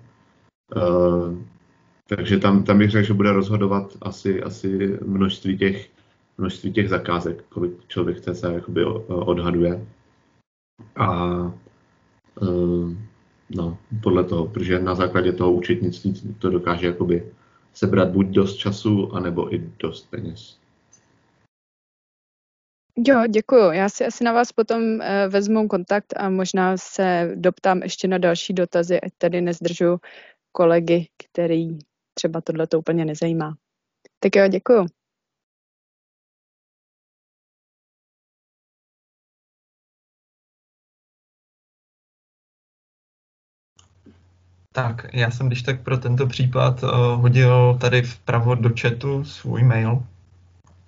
Takže tam bych řekl, že bude rozhodovat asi množství těch zakázek, kolik člověk chce se jakoby odhaduje. A no, podle toho, protože na základě toho účetnictví to dokáže jakoby sebrat buď dost času, anebo i dost peněz. Jo, děkuju. Já si asi na vás potom vezmu kontakt a možná se doptám ještě na další dotazy, ať tady nezdržu kolegy, který třeba tohleto úplně nezajímá. Tak jo, děkuju. Tak, já jsem když tak pro tento případ hodil tady vpravo do chatu svůj mail.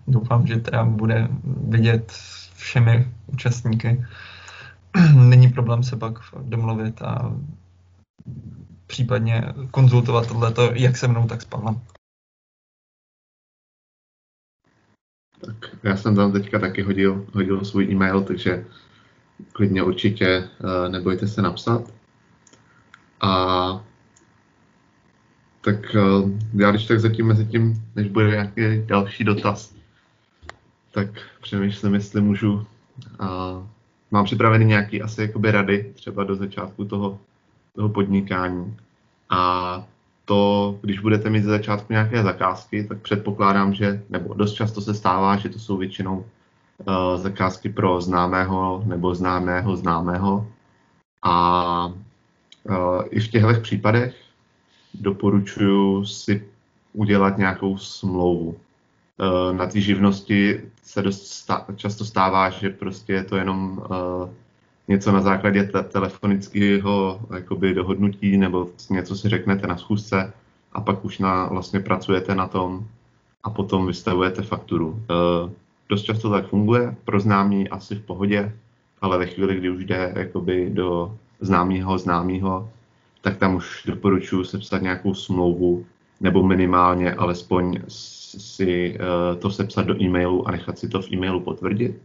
Doufám, že teda bude vidět všemi účastníky. Není problém se pak domluvit a případně konzultovat tohleto jak se mnou, tak s Pavlem. Tak, já jsem tam teďka taky hodil svůj e-mail, takže klidně určitě nebojte se napsat. A tak já když tak zatím mezi tím, než bude nějaký další dotaz, tak přemýšlím, jestli můžu. Mám připravený nějaký asi jakoby rady, třeba do začátku toho podnikání. A to, když budete mít ze začátku nějaké zakázky, tak předpokládám, že, nebo dost často se stává, že to jsou většinou zakázky pro známého nebo známého. A i v těchto případech doporučuji si udělat nějakou smlouvu. Na té živnosti se dost často stává, že prostě je to jenom něco na základě telefonického jakoby dohodnutí nebo něco si řeknete na schůzce a pak už vlastně pracujete na tom a potom vystavujete fakturu. Dost často tak funguje, pro známí asi v pohodě, ale ve chvíli, kdy už jde jakoby do známého, tak tam už doporučuji sepsat nějakou smlouvu nebo minimálně alespoň si to sepsat do e-mailu a nechat si to v e-mailu potvrdit.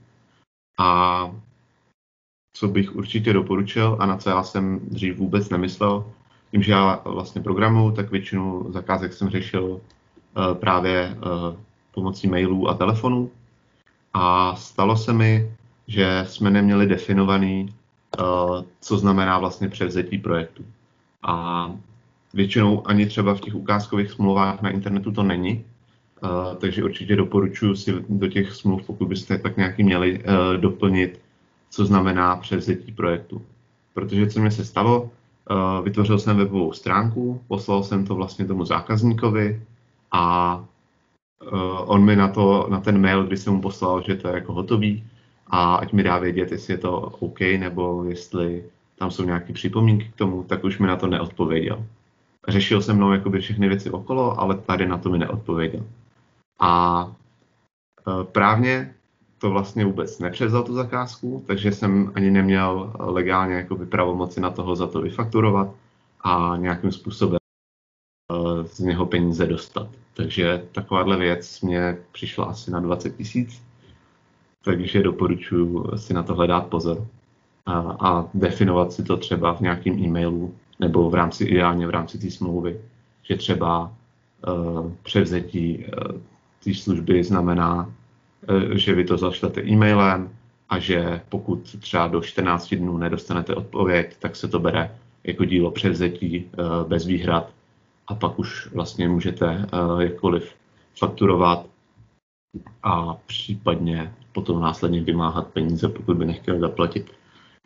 A co bych určitě doporučil a na co já jsem dřív vůbec nemyslel, tím, že já vlastně programuju, tak většinu zakázek jsem řešil právě pomocí mailů a telefonů. A stalo se mi, že jsme neměli definovaný, co znamená vlastně převzetí projektu. A většinou ani třeba v těch ukázkových smlouvách na internetu to není. Takže určitě doporučuji si do těch smluv, pokud byste tak nějaký měli, doplnit, co znamená převzetí projektu. Protože co mi se stalo, vytvořil jsem webovou stránku, poslal jsem to vlastně tomu zákazníkovi a on mi na ten mail, kdy jsem mu poslal, že to je jako hotový a ať mi dá vědět, jestli je to OK, nebo jestli tam jsou nějaké připomínky k tomu, tak už mi na to neodpověděl. Řešil se mnou jakoby všechny věci okolo, ale tady na to mi neodpověděl. A právně to vlastně vůbec nepřevzal tu zakázku, takže jsem ani neměl legálně jakoby pravomoci na toho za to vyfakturovat a nějakým způsobem z něho peníze dostat. Takže takováhle věc mě přišla asi na 20 000, takže doporučuji si na to hledat pozor a definovat si to třeba v nějakém e-mailu nebo ideálně v rámci té smlouvy, že třeba převzetí té služby znamená, že vy to zašlete e-mailem a že pokud třeba do 14 dnů nedostanete odpověď, tak se to bere jako dílo převzetí bez výhrad a pak už vlastně můžete jakkoliv fakturovat a případně potom následně vymáhat peníze, pokud by nechtěli zaplatit.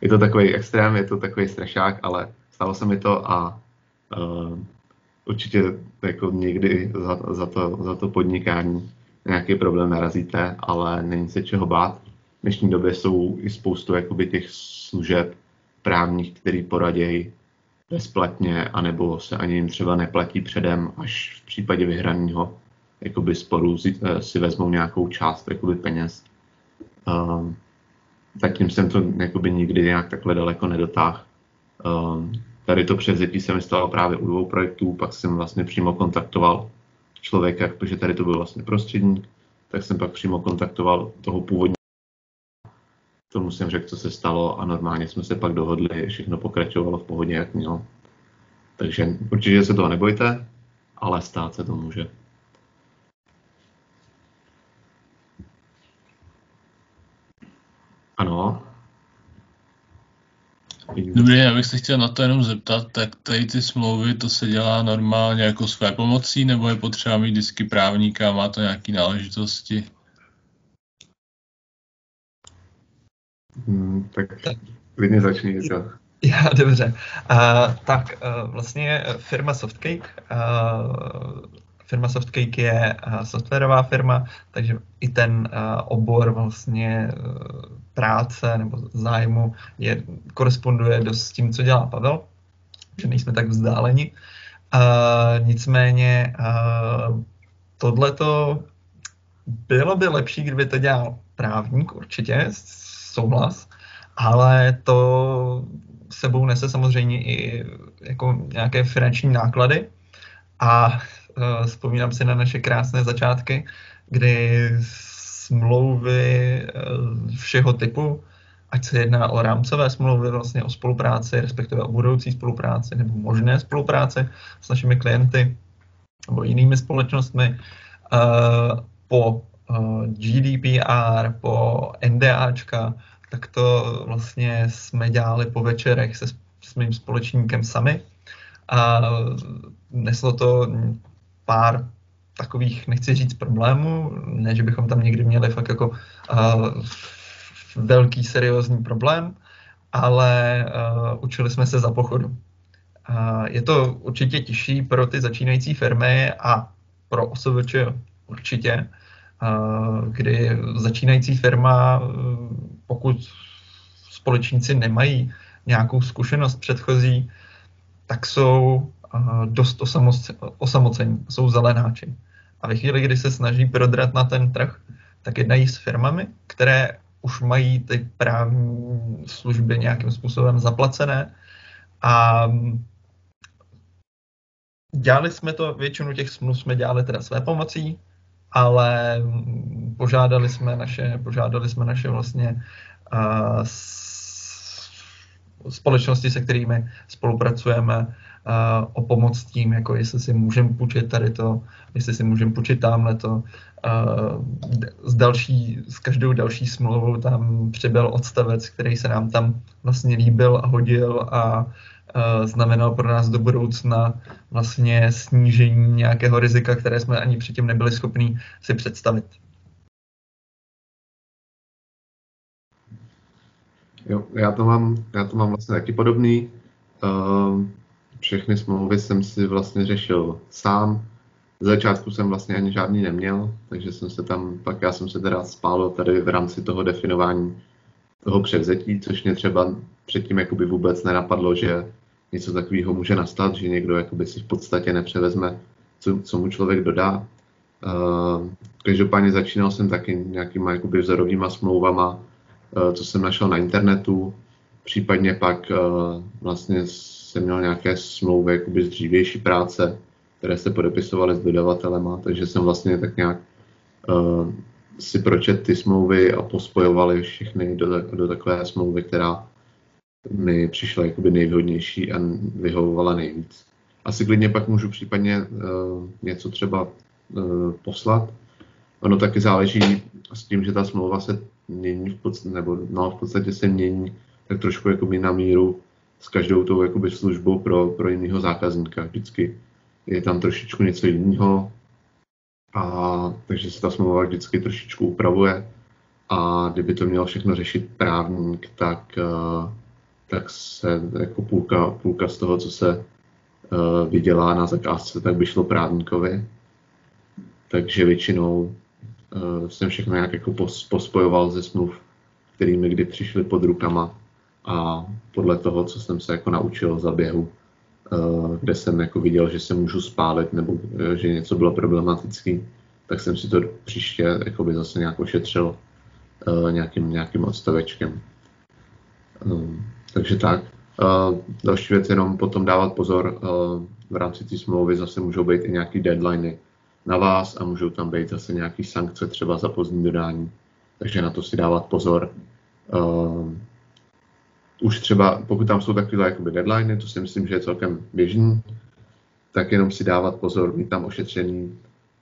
Je to takový extrém, je to takový strašák, ale stalo se mi to a určitě jako někdy za to podnikání nějaký problém narazíte, ale není se čeho bát. V dnešní době jsou i spoustu jakoby těch služeb právních, který poradějí bezplatně, anebo se ani jim třeba neplatí předem, až v případě vyhraného jakoby sporu si vezmou nějakou část jakoby peněz. Zatím jsem to jakoby nikdy nějak takhle daleko nedotáhl. Tady to převzetí se mi stalo právě u 2 projektů, pak jsem vlastně přímo kontaktoval člověka, protože tady to byl vlastně prostředník, tak jsem pak přímo kontaktoval toho původního. Tomu jsem řekl, co se stalo a normálně jsme se pak dohodli, všechno pokračovalo v pohodě, jak mělo. Takže určitě se toho nebojte, ale stát se to může. Ano. Dobrý, já bych se chtěl na to jenom zeptat, tak tady ty smlouvy, to se dělá normálně jako své pomocí, nebo je potřeba mít vždycky právníka, má to nějaké náležitosti? Tak klidně začni. Já, dobře. Vlastně firma Softcake je softwarová firma, takže i ten obor vlastně práce nebo zájmu koresponduje dost s tím, co dělá Pavel, že nejsme tak vzdáleni. Nicméně tohleto bylo by lepší, kdyby to dělal právník, určitě, souhlas, ale to sebou nese samozřejmě i jako nějaké finanční náklady a vzpomínám si na naše krásné začátky, kdy smlouvy všeho typu, ať se jedná o rámcové smlouvy vlastně o spolupráci, respektive o budoucí spolupráci nebo možné spolupráce s našimi klienty nebo jinými společnostmi, po GDPR, po NDAčka, tak to vlastně jsme dělali po večerech s mým společníkem sami. A neslo to pár takových, nechci říct, problémů, ne, že bychom tam někdy měli fakt jako velký seriózní problém, ale učili jsme se za pochodu. Je to určitě těžší pro ty začínající firmy a pro OSVČ určitě, kdy začínající firma, pokud společníci nemají nějakou zkušenost předchozí, tak jsou dost osamocení, jsou zelenáči. A ve chvíli, kdy se snaží prodrat na ten trh, tak jednají s firmami, které už mají ty právní služby nějakým způsobem zaplacené. A dělali jsme to, většinu těch smluv jsme dělali teda své pomocí, ale požádali jsme naše vlastně společnosti, se kterými spolupracujeme, o pomoc tím, jako jestli si můžeme půjčit tady to, jestli si můžeme půjčit tamhleto. S každou další smlouvou tam přibyl odstavec, který se nám tam vlastně líbil a hodil a znamenal pro nás do budoucna vlastně snížení nějakého rizika, které jsme ani předtím nebyli schopni si představit. Jo, já to mám vlastně taky podobný. Všechny smlouvy jsem si vlastně řešil sám. Z začátku jsem vlastně ani žádný neměl, takže já jsem se teda spálil tady v rámci toho definování toho převzetí, což mě třeba předtím jakoby vůbec nenapadlo, že něco takového může nastat, že někdo jakoby si v podstatě nepřevezme, co mu člověk dodá. Každopádně začínal jsem taky nějakýma jakoby vzorovýma smlouvama, co jsem našel na internetu. Případně pak vlastně jsem měl nějaké smlouvy jakoby z dřívější práce, které se podepisovaly s dodavatelema, takže jsem vlastně tak nějak si pročet ty smlouvy a pospojoval je všechny do takové smlouvy, která mi přišla jakoby nejvhodnější a vyhovovala nejvíc. Asi klidně pak můžu případně něco třeba poslat. Ono taky záleží s tím, že ta smlouva se mění, v podstatě se mění tak trošku jakoby na míru s každou tou jakoby službou pro jiného zákazníka. Vždycky je tam trošičku něco jiného, takže se ta smlouva vždycky trošičku upravuje a kdyby to měl všechno řešit právník, tak se jako půlka z toho, co se vydělá na zakázce, tak by šlo právníkovi. Takže většinou jsem všechno nějak jako pospojoval ze smluv, které mi kdy přišly pod rukama a podle toho, co jsem se jako naučil za běhu, kde jsem jako viděl, že se můžu spálit nebo že něco bylo problematický, tak jsem si to příště jakoby zase nějak ošetřil nějakým odstavečkem. Takže tak. Další věc jenom potom dávat pozor, v rámci té smlouvy zase můžou být i nějaký deadliny na vás a můžou tam být zase nějaký sankce třeba za pozdní dodání. Takže na to si dávat pozor. Už třeba, pokud tam jsou takové jakoby deadliny, to si myslím, že je celkem běžný, tak jenom si dávat pozor, mít tam ošetřený,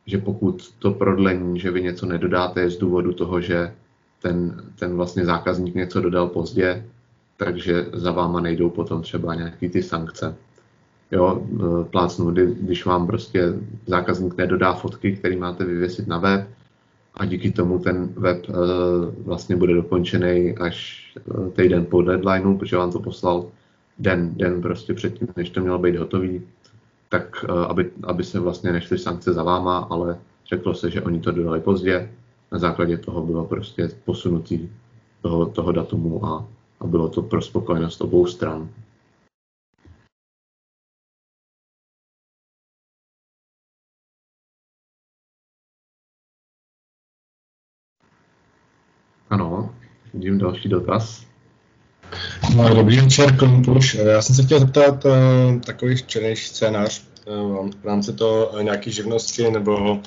že pokud to prodlení, že vy něco nedodáte, je z důvodu toho, že ten vlastně zákazník něco dodal pozdě, takže za váma nejdou potom třeba nějaký ty sankce. Jo, plácnu, když vám prostě zákazník nedodá fotky, které máte vyvěsit na web a díky tomu ten web vlastně bude dokončený až týden po deadlineu, protože vám to poslal den prostě předtím, než to mělo být hotový, tak aby se vlastně nešly sankce za váma, ale řeklo se, že oni to dodali pozdě, na základě toho bylo prostě posunutý toho datumu a bylo to pro spokojenost obou stran. Ano, vidím další dotaz. No, dobrý večer, Klumpuš. Já jsem se chtěl zeptat takový černější scénář v rámci toho nějaký živnosti nebo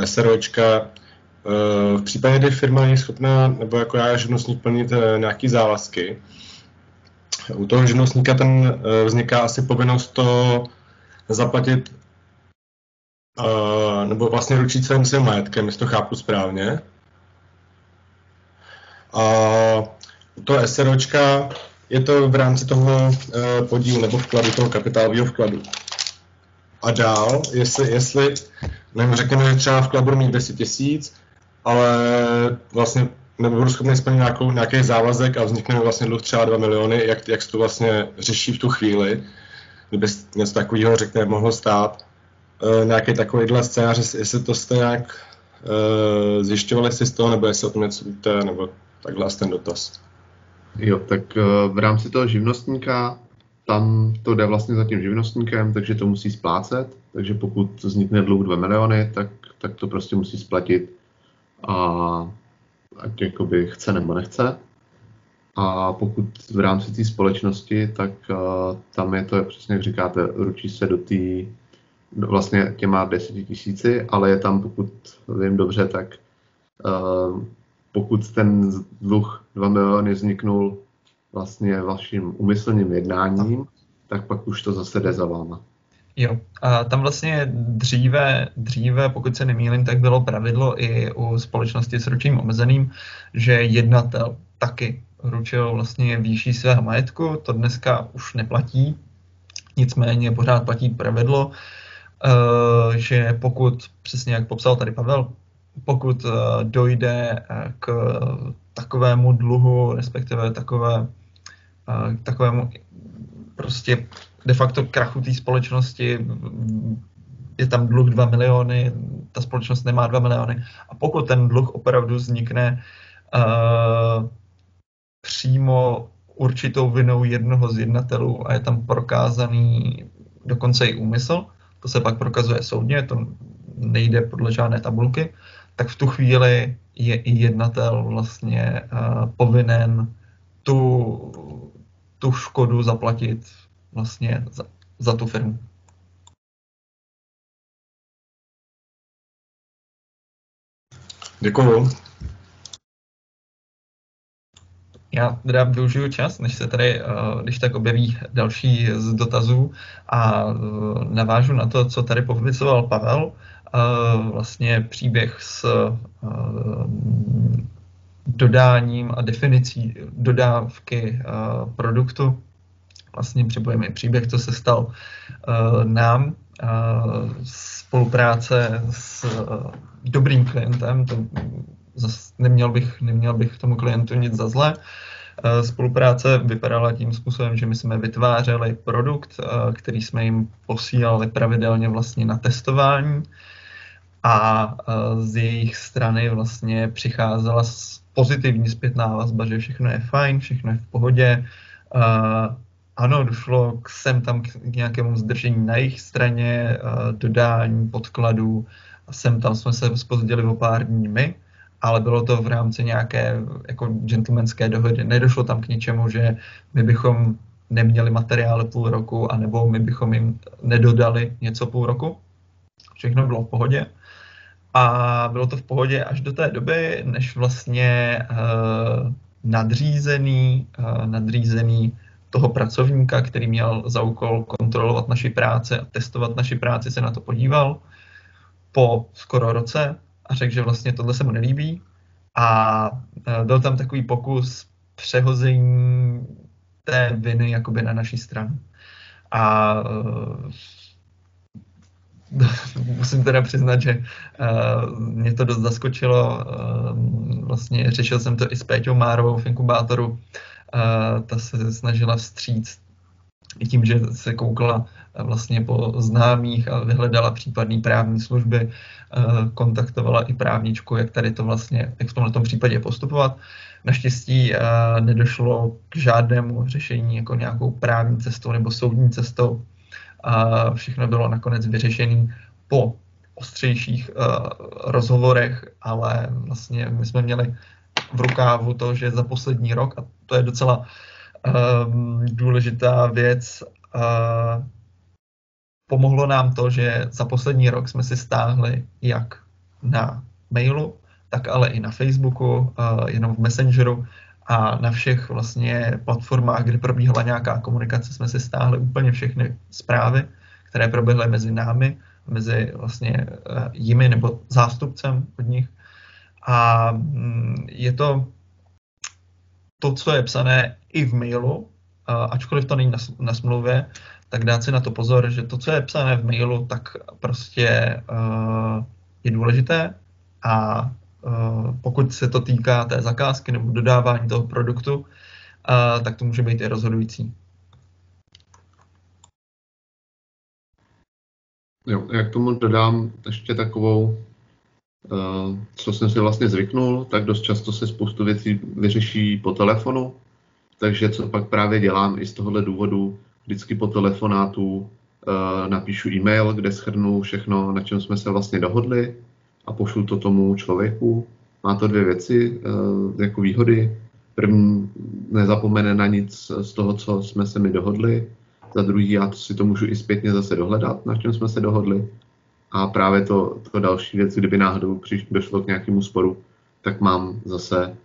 SROčka. V případě, kdy firma není schopná, nebo jako já živnostník plnit nějaký závazky, u toho živnostníka vzniká asi povinnost to zaplatit nebo vlastně ručit svým majetkem, jestli to chápu správně. A u toho SROčka je to v rámci toho podílu nebo vkladu, toho kapitálového vkladu. A dál, jestli nevím, řekněme, že třeba vklad budu mít 10 000, ale vlastně nebudu schopný splnit nějaký závazek a vznikne mi vlastně dluh třeba 2 miliony, jak se to vlastně řeší v tu chvíli, kdyby něco takového, řekněme, mohlo stát. Nějaký takovýhle scénář, jestli to jste nějak zjišťovali si z toho, nebo jestli o tom něco víte, nebo takhle ten dotaz. Jo, tak v rámci toho živnostníka, tam to jde vlastně za tím živnostníkem, takže to musí splácet, takže pokud vznikne dluh 2 miliony, tak to prostě musí splatit, a ať jakoby chce nebo nechce. A pokud v rámci té společnosti, tak tam je to, přesně jak říkáte, ručí se do vlastně těma 10 000, ale je tam, pokud vím dobře, tak pokud ten dluh 2 miliony vzniknul vlastně vaším úmyslným jednáním, tak pak už to zase jde za váma. Jo, a tam vlastně dříve, pokud se nemýlím, tak bylo pravidlo i u společnosti s ručením omezeným, že jednatel taky ručil vlastně výší svého majetku, to dneska už neplatí, nicméně pořád platí pravidlo, že pokud, přesně jak popsal tady Pavel, pokud dojde k takovému dluhu, respektive takovému prostě de facto krachu té společnosti, je tam dluh 2 miliony, ta společnost nemá 2 miliony. A pokud ten dluh opravdu vznikne přímo určitou vinou jednoho z jednatelů a je tam prokázaný dokonce i úmysl, to se pak prokazuje soudně, to nejde podle žádné tabulky, tak v tu chvíli je i jednatel vlastně povinen tu škodu zaplatit vlastně za tu firmu. Děkuju. Já teda využiju čas, než se tady, když tak objeví další z dotazů a navážu na to, co tady popisoval Pavel, vlastně příběh s dodáním a definicí dodávky produktu. Vlastně připojíme příběh, co se stal nám, spolupráce s dobrým klientem, to zase neměl bych tomu klientu nic za zlé. Spolupráce vypadala tím způsobem, že my jsme vytvářeli produkt, který jsme jim posílali pravidelně vlastně na testování a z jejich strany vlastně přicházela pozitivní zpětná vazba, že všechno je fajn, všechno je v pohodě. Ano, došlo sem tam k nějakému zdržení na jejich straně, dodání podkladů, sem tam jsme se zpozdili o pár dní my, ale bylo to v rámci nějaké jako gentlemanské dohody. Nedošlo tam k ničemu, že my bychom neměli materiály půl roku, anebo my bychom jim nedodali něco půl roku. Všechno bylo v pohodě. A bylo to v pohodě až do té doby, než vlastně nadřízený toho pracovníka, který měl za úkol kontrolovat naši práci a testovat naši práci, se na to podíval po skoro roce a řekl, že vlastně tohle se mu nelíbí. A byl tam takový pokus přehození té viny jakoby na naší stranu. A musím teda přiznat, že mě to dost zaskočilo. Vlastně řešil jsem to i s Péťou Márovou v inkubátoru. Ta se snažila vstříct i tím, že se koukala vlastně po známých a vyhledala případné právní služby, kontaktovala i právničku, jak tady to vlastně, jak v tomto případě postupovat. Naštěstí nedošlo k žádnému řešení jako nějakou právní cestou nebo soudní cestou. A všechno bylo nakonec vyřešené po ostřejších rozhovorech, ale vlastně my jsme měli v rukávu to, že za poslední rok, a to je docela důležitá věc, pomohlo nám to, že za poslední rok jsme si stáhli jak na mailu, tak ale i na Facebooku, jenom v Messengeru a na všech vlastně platformách, kde probíhala nějaká komunikace, jsme si stáhli úplně všechny zprávy, které proběhly mezi námi, mezi vlastně jimi nebo zástupcem od nich. A je to, co je psané i v mailu, ačkoliv to není na smlouvě, tak dát si na to pozor, že to, co je psané v mailu, tak prostě je důležité a pokud se to týká té zakázky nebo dodávání toho produktu, tak to může být i rozhodující. Jo, jak tomu dodám ještě takovou, co jsem si vlastně zvyknul, tak dost často se spoustu věcí vyřeší po telefonu, takže co pak právě dělám i z tohohle důvodu, vždycky po telefonátu napíšu e-mail, kde shrnu všechno, na čem jsme se vlastně dohodli a pošlu to tomu člověku. Má to 2 věci jako výhody. První, nezapomene na nic z toho, co jsme se mi dohodli. Za druhý, já si to můžu i zpětně zase dohledat, na čem jsme se dohodli. A právě to další věc, kdyby náhodou došlo k nějakému sporu, tak mám zase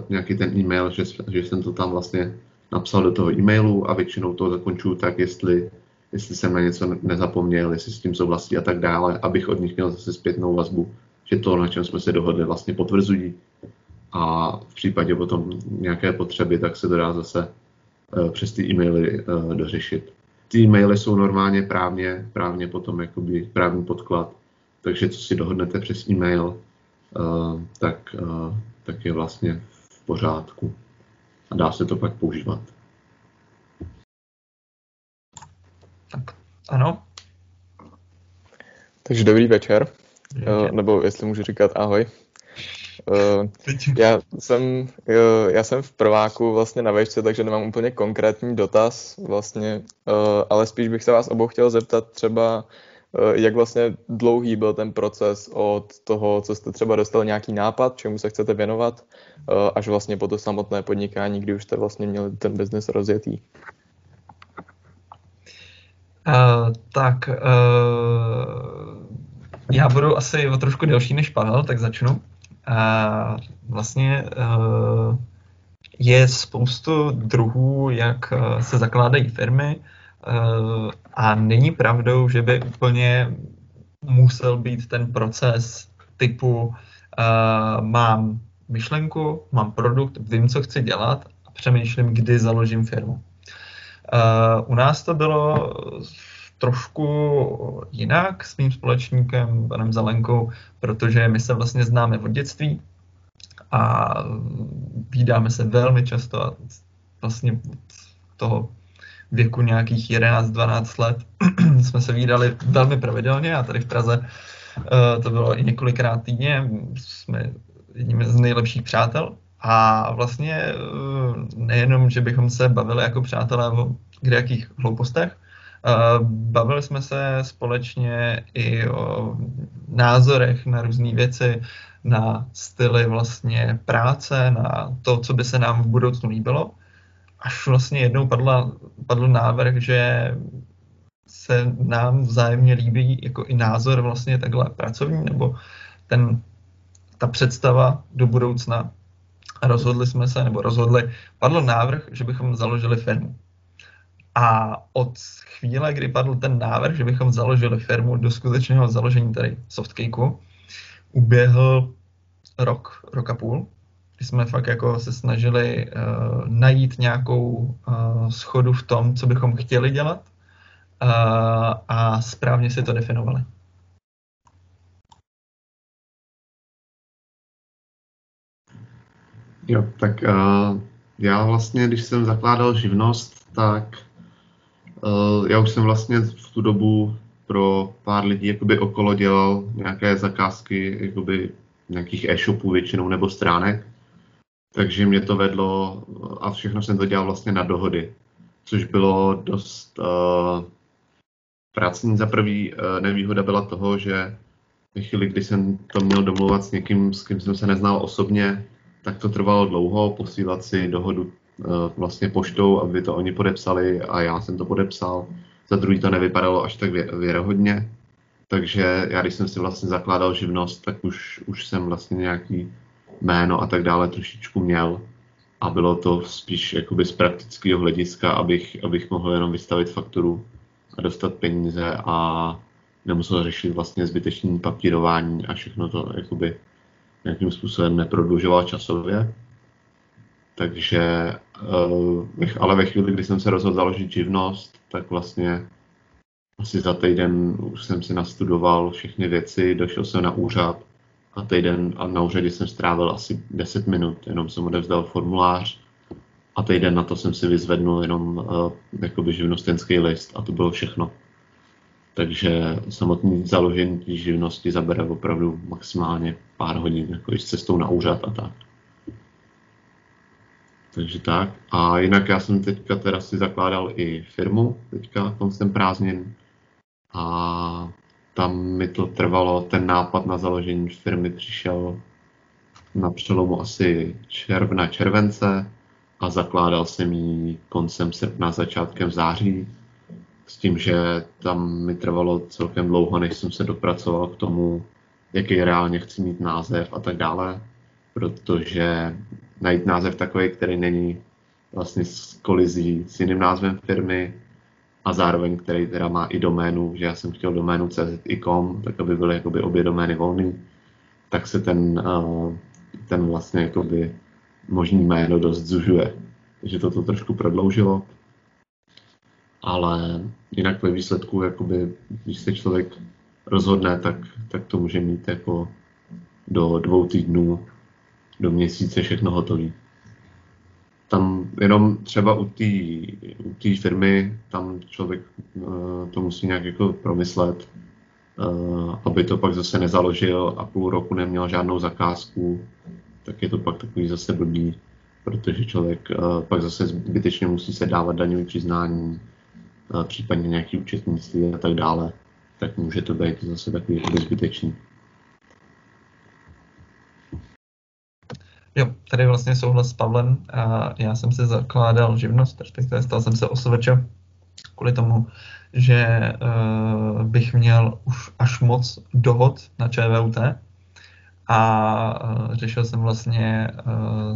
nějaký ten e-mail, že jsem to tam vlastně napsal do toho e-mailu a většinou to zakončuju tak, jestli jsem na něco nezapomněl, jestli s tím souhlasí a tak dále, abych od nich měl zase zpětnou vazbu, že to, na čem jsme se dohodli, vlastně potvrzují. A v případě potom nějaké potřeby, tak se to dá zase přes ty e-maily dořešit. Ty e-maily jsou normálně právně potom jakoby právní podklad, takže co si dohodnete přes e-mail, tak je vlastně v pořádku a dá se to pak používat. Tak, ano. Takže dobrý večer. Nebo jestli můžu říkat ahoj. Já jsem v prváku vlastně na vejšce, takže nemám úplně konkrétní dotaz vlastně, ale spíš bych se vás obou chtěl zeptat třeba, jak vlastně dlouhý byl ten proces od toho, co jste třeba dostal nějaký nápad, čemu se chcete věnovat, až vlastně po to samotné podnikání, kdy už jste vlastně měli ten biznes rozjetý. Já budu asi o trošku delší než Pavel, tak začnu. Vlastně je spoustu druhů, jak se zakládají firmy a není pravdou, že by úplně musel být ten proces typu mám myšlenku, mám produkt, vím, co chci dělat a přemýšlím, kdy založím firmu. U nás to bylo trošku jinak s mým společníkem, panem Zelenkou, protože my se vlastně známe od dětství a vídáme se velmi často a vlastně od toho věku nějakých 11-12 let jsme se vídali velmi pravidelně a tady v Praze to bylo i několikrát týdně, jsme jedním z nejlepších přátel a vlastně nejenom, že bychom se bavili jako přátelé o kdejakých hloupostech, bavili jsme se společně i o názorech na různé věci, na styly vlastně práce, na to, co by se nám v budoucnu líbilo. Až vlastně jednou padl návrh, že se nám vzájemně líbí jako i názor vlastně takhle pracovní, nebo ta představa do budoucna. Padl návrh, že bychom založili firmu. A od chvíle, kdy padl ten návrh, že bychom založili firmu, do skutečného založení tady Softcakeu, uběhl rok a půl, kdy jsme fakt jako se snažili najít nějakou shodu v tom, co bychom chtěli dělat a správně si to definovali. Jo, tak já vlastně, když jsem zakládal živnost, tak já už jsem vlastně v tu dobu pro pár lidí jakoby okolo dělal nějaké zakázky jakoby nějakých e-shopů většinou nebo stránek. Takže mě to vedlo a všechno jsem to dělal vlastně na dohody, což bylo dost pracní. Za prvý nevýhoda byla toho, že ve chvíli, kdy jsem to měl domluvat s někým, s kým jsem se neznal osobně, tak to trvalo dlouho, posílat si dohodu vlastně poštou, aby to oni podepsali a já jsem to podepsal. Za druhý to nevypadalo až tak věrohodně. Takže já, když jsem si vlastně zakládal živnost, tak už jsem vlastně nějaký jméno a tak dále trošičku měl. A bylo to spíš jakoby z praktického hlediska, abych mohl jenom vystavit fakturu a dostat peníze a nemusel řešit vlastně zbytečné papírování a všechno to jakoby nějakým způsobem neprodlužoval časově. Takže, ale ve chvíli, kdy jsem se rozhodl založit živnost, tak vlastně asi za týden už jsem si nastudoval všechny věci, došel jsem na úřad a na úřadě jsem strávil asi 10 minut, jenom jsem odevzdal formulář a týden na to jsem si vyzvednul jenom jakoby živnostenský list a to bylo všechno. Takže samotné založení živnosti zabere opravdu maximálně pár hodin, jako s cestou na úřad a tak. Takže tak. A jinak já jsem teďka teda si zakládal i firmu, teďka koncem prázdnin. A tam mi to trvalo, ten nápad na založení firmy přišel na přelomu asi června, července a zakládal jsem ji koncem srpna, začátkem září. S tím, že tam mi trvalo celkem dlouho, než jsem se dopracoval k tomu, jaký reálně chci mít název a tak dále. Protože najít název takový, který není vlastně s kolizí s jiným názvem firmy a zároveň, který teda má i doménu, že já jsem chtěl doménu CZ.com, tak aby byly jakoby obě domény volný, tak se ten vlastně jakoby možný jméno dost zužuje. Takže to trošku prodloužilo. Ale jinak ve výsledku, jakoby, když se člověk rozhodne, tak to může mít jako do 2 týdnů, do měsíce všechno hotový. tam jenom třeba u té firmy, tam člověk to musí nějak jako promyslet, aby to pak zase nezaložil a půl roku neměl žádnou zakázku, tak je to pak takový zase blbý, protože člověk pak zase zbytečně musí se dávat daňové přiznání, případně nějaký účetnictví a tak dále, tak může to být zase takový zbytečný. Jo, tady vlastně souhlas s Pavlem. Já jsem si zakládal živnost, respektive stal jsem se OSVČ kvůli tomu, že bych měl už až moc dohod na ČVUT a řešil jsem vlastně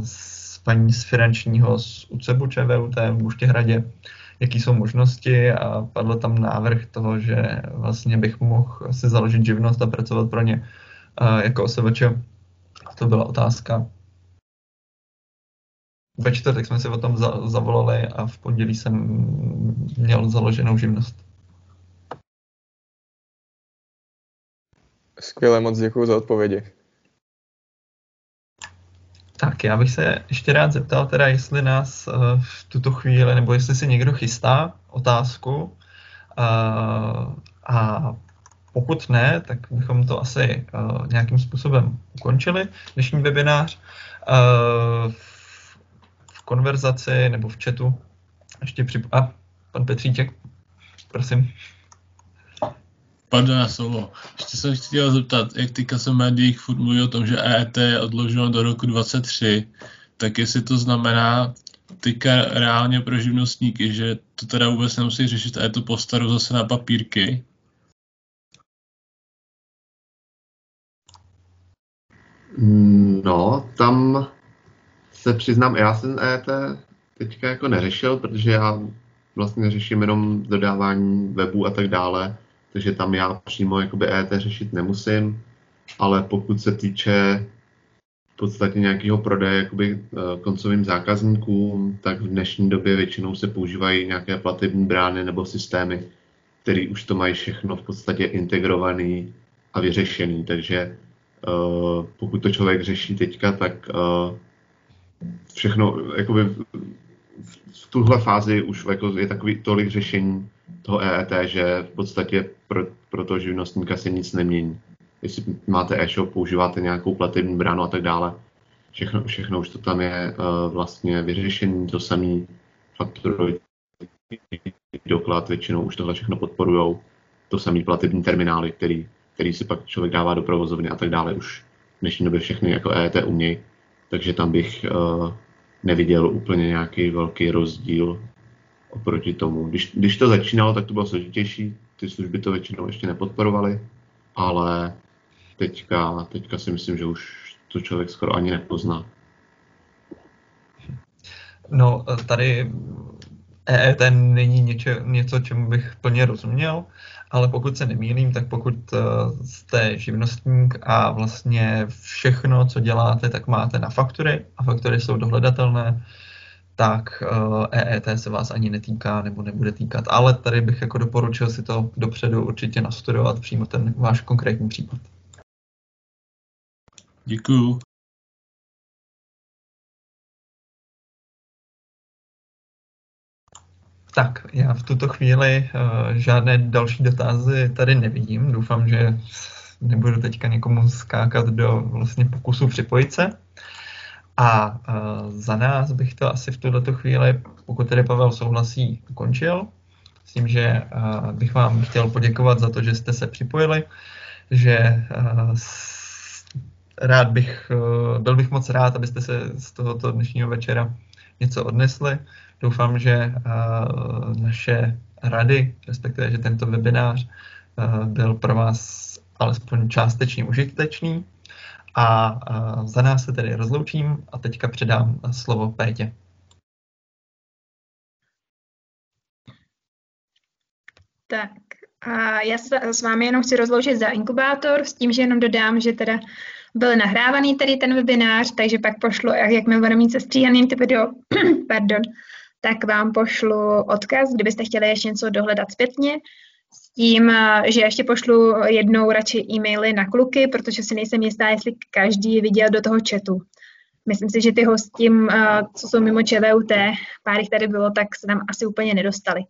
s paní z finančního z UCEBu ČVUT v Buštěhradě, jaký jsou možnosti a padl tam návrh toho, že vlastně bych mohl si založit živnost a pracovat pro ně jako OSVČ. To byla otázka. Ve čtvrtek jsme si o tom zavolali a v pondělí jsem měl založenou živnost. Skvěle, moc děkuji za odpovědi. Tak, já bych se ještě rád zeptal teda, jestli nás v tuto chvíli, nebo jestli si někdo chystá otázku a pokud ne, tak bychom to asi nějakým způsobem ukončili, dnešní webinář. V konverzaci nebo v chatu ještě pan Petříček, prosím. Pardon na slovo. Ještě jsem chtěl zeptat, jak teďka se v médiích furt mluví o tom, že EET je odloženo do roku 2023, tak jestli to znamená teďka reálně pro živnostníky, že to teda vůbec nemusí řešit a je to postaru zase na papírky? No, tam se přiznám, já jsem EET teďka jako neřešil, protože já vlastně řeším jenom dodávání webů a tak dále, takže tam já přímo jakoby EET řešit nemusím, ale pokud se týče v podstatě nějakého prodeje jakoby koncovým zákazníkům, tak v dnešní době většinou se používají nějaké platební brány nebo systémy, které už to mají všechno v podstatě integrovaný a vyřešený, takže pokud to člověk řeší teďka, tak všechno, jakoby v tuhle fázi už jako je takový tolik řešení toho EET, že v podstatě pro toho živnostníka se nic nemění. Jestli máte e-shop, používáte nějakou platební bránu a tak dále, všechno už to tam je vlastně vyřešení, to samý fakturový doklad, většinou už tohle všechno podporujou, to samý platební terminály, který si pak člověk dává do provozovny a tak dále, už v dnešní době všechny jako EET umějí. Takže tam bych neviděl úplně nějaký velký rozdíl oproti tomu. Když to začínalo, tak to bylo složitější, ty služby to většinou ještě nepodporovaly, ale teďka si myslím, že už to člověk skoro ani nepozná. No, tady EET není něco, čemu bych plně rozuměl, ale pokud se nemýlím, tak pokud jste živnostník a vlastně všechno, co děláte, tak máte na faktury a faktury jsou dohledatelné, tak EET se vás ani netýká nebo nebude týkat. Ale tady bych jako doporučil si to dopředu určitě nastudovat přímo ten váš konkrétní případ. Děkuju. Tak, já v tuto chvíli žádné další dotazy tady nevidím. Doufám, že nebudu teďka někomu skákat do vlastně pokusu připojit se. A za nás bych to asi v tuto chvíli, pokud tedy Pavel souhlasí, ukončil. S tím, že bych vám chtěl poděkovat za to, že jste se připojili, že byl bych moc rád, abyste se z tohoto dnešního večera něco odnesli. Doufám, že naše rady, respektive, že tento webinář byl pro vás alespoň částečně užitečný. A za nás se tedy rozloučím a teďka předám slovo Pétě. Tak a já se s vámi jenom chci rozloučit za inkubátor s tím, že jenom dodám, že teda byl nahrávaný tady ten webinář, takže pak pošlu, jakmile budeme mít sestříhaný ty video, pardon, tak vám pošlu odkaz, kdybyste chtěli ještě něco dohledat zpětně, s tím, že ještě pošlu jednou radši e-maily na kluky, protože si nejsem jistá, jestli každý viděl do toho chatu. myslím si, že ty hosti, co jsou mimo ČVUT, pár jich tady bylo, tak se tam asi úplně nedostali.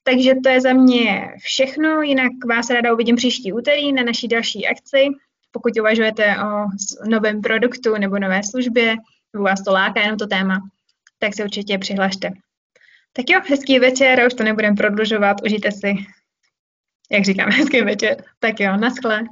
Takže to je za mě všechno, jinak vás ráda uvidím příští úterý na naší další akci. Pokud uvažujete o novém produktu nebo nové službě, nebo vás to láká jenom to téma, tak se určitě přihlašte. Tak jo, hezký večer, už to nebudem prodlužovat, užijte si, jak říkám, hezký večer. Tak jo, naschle.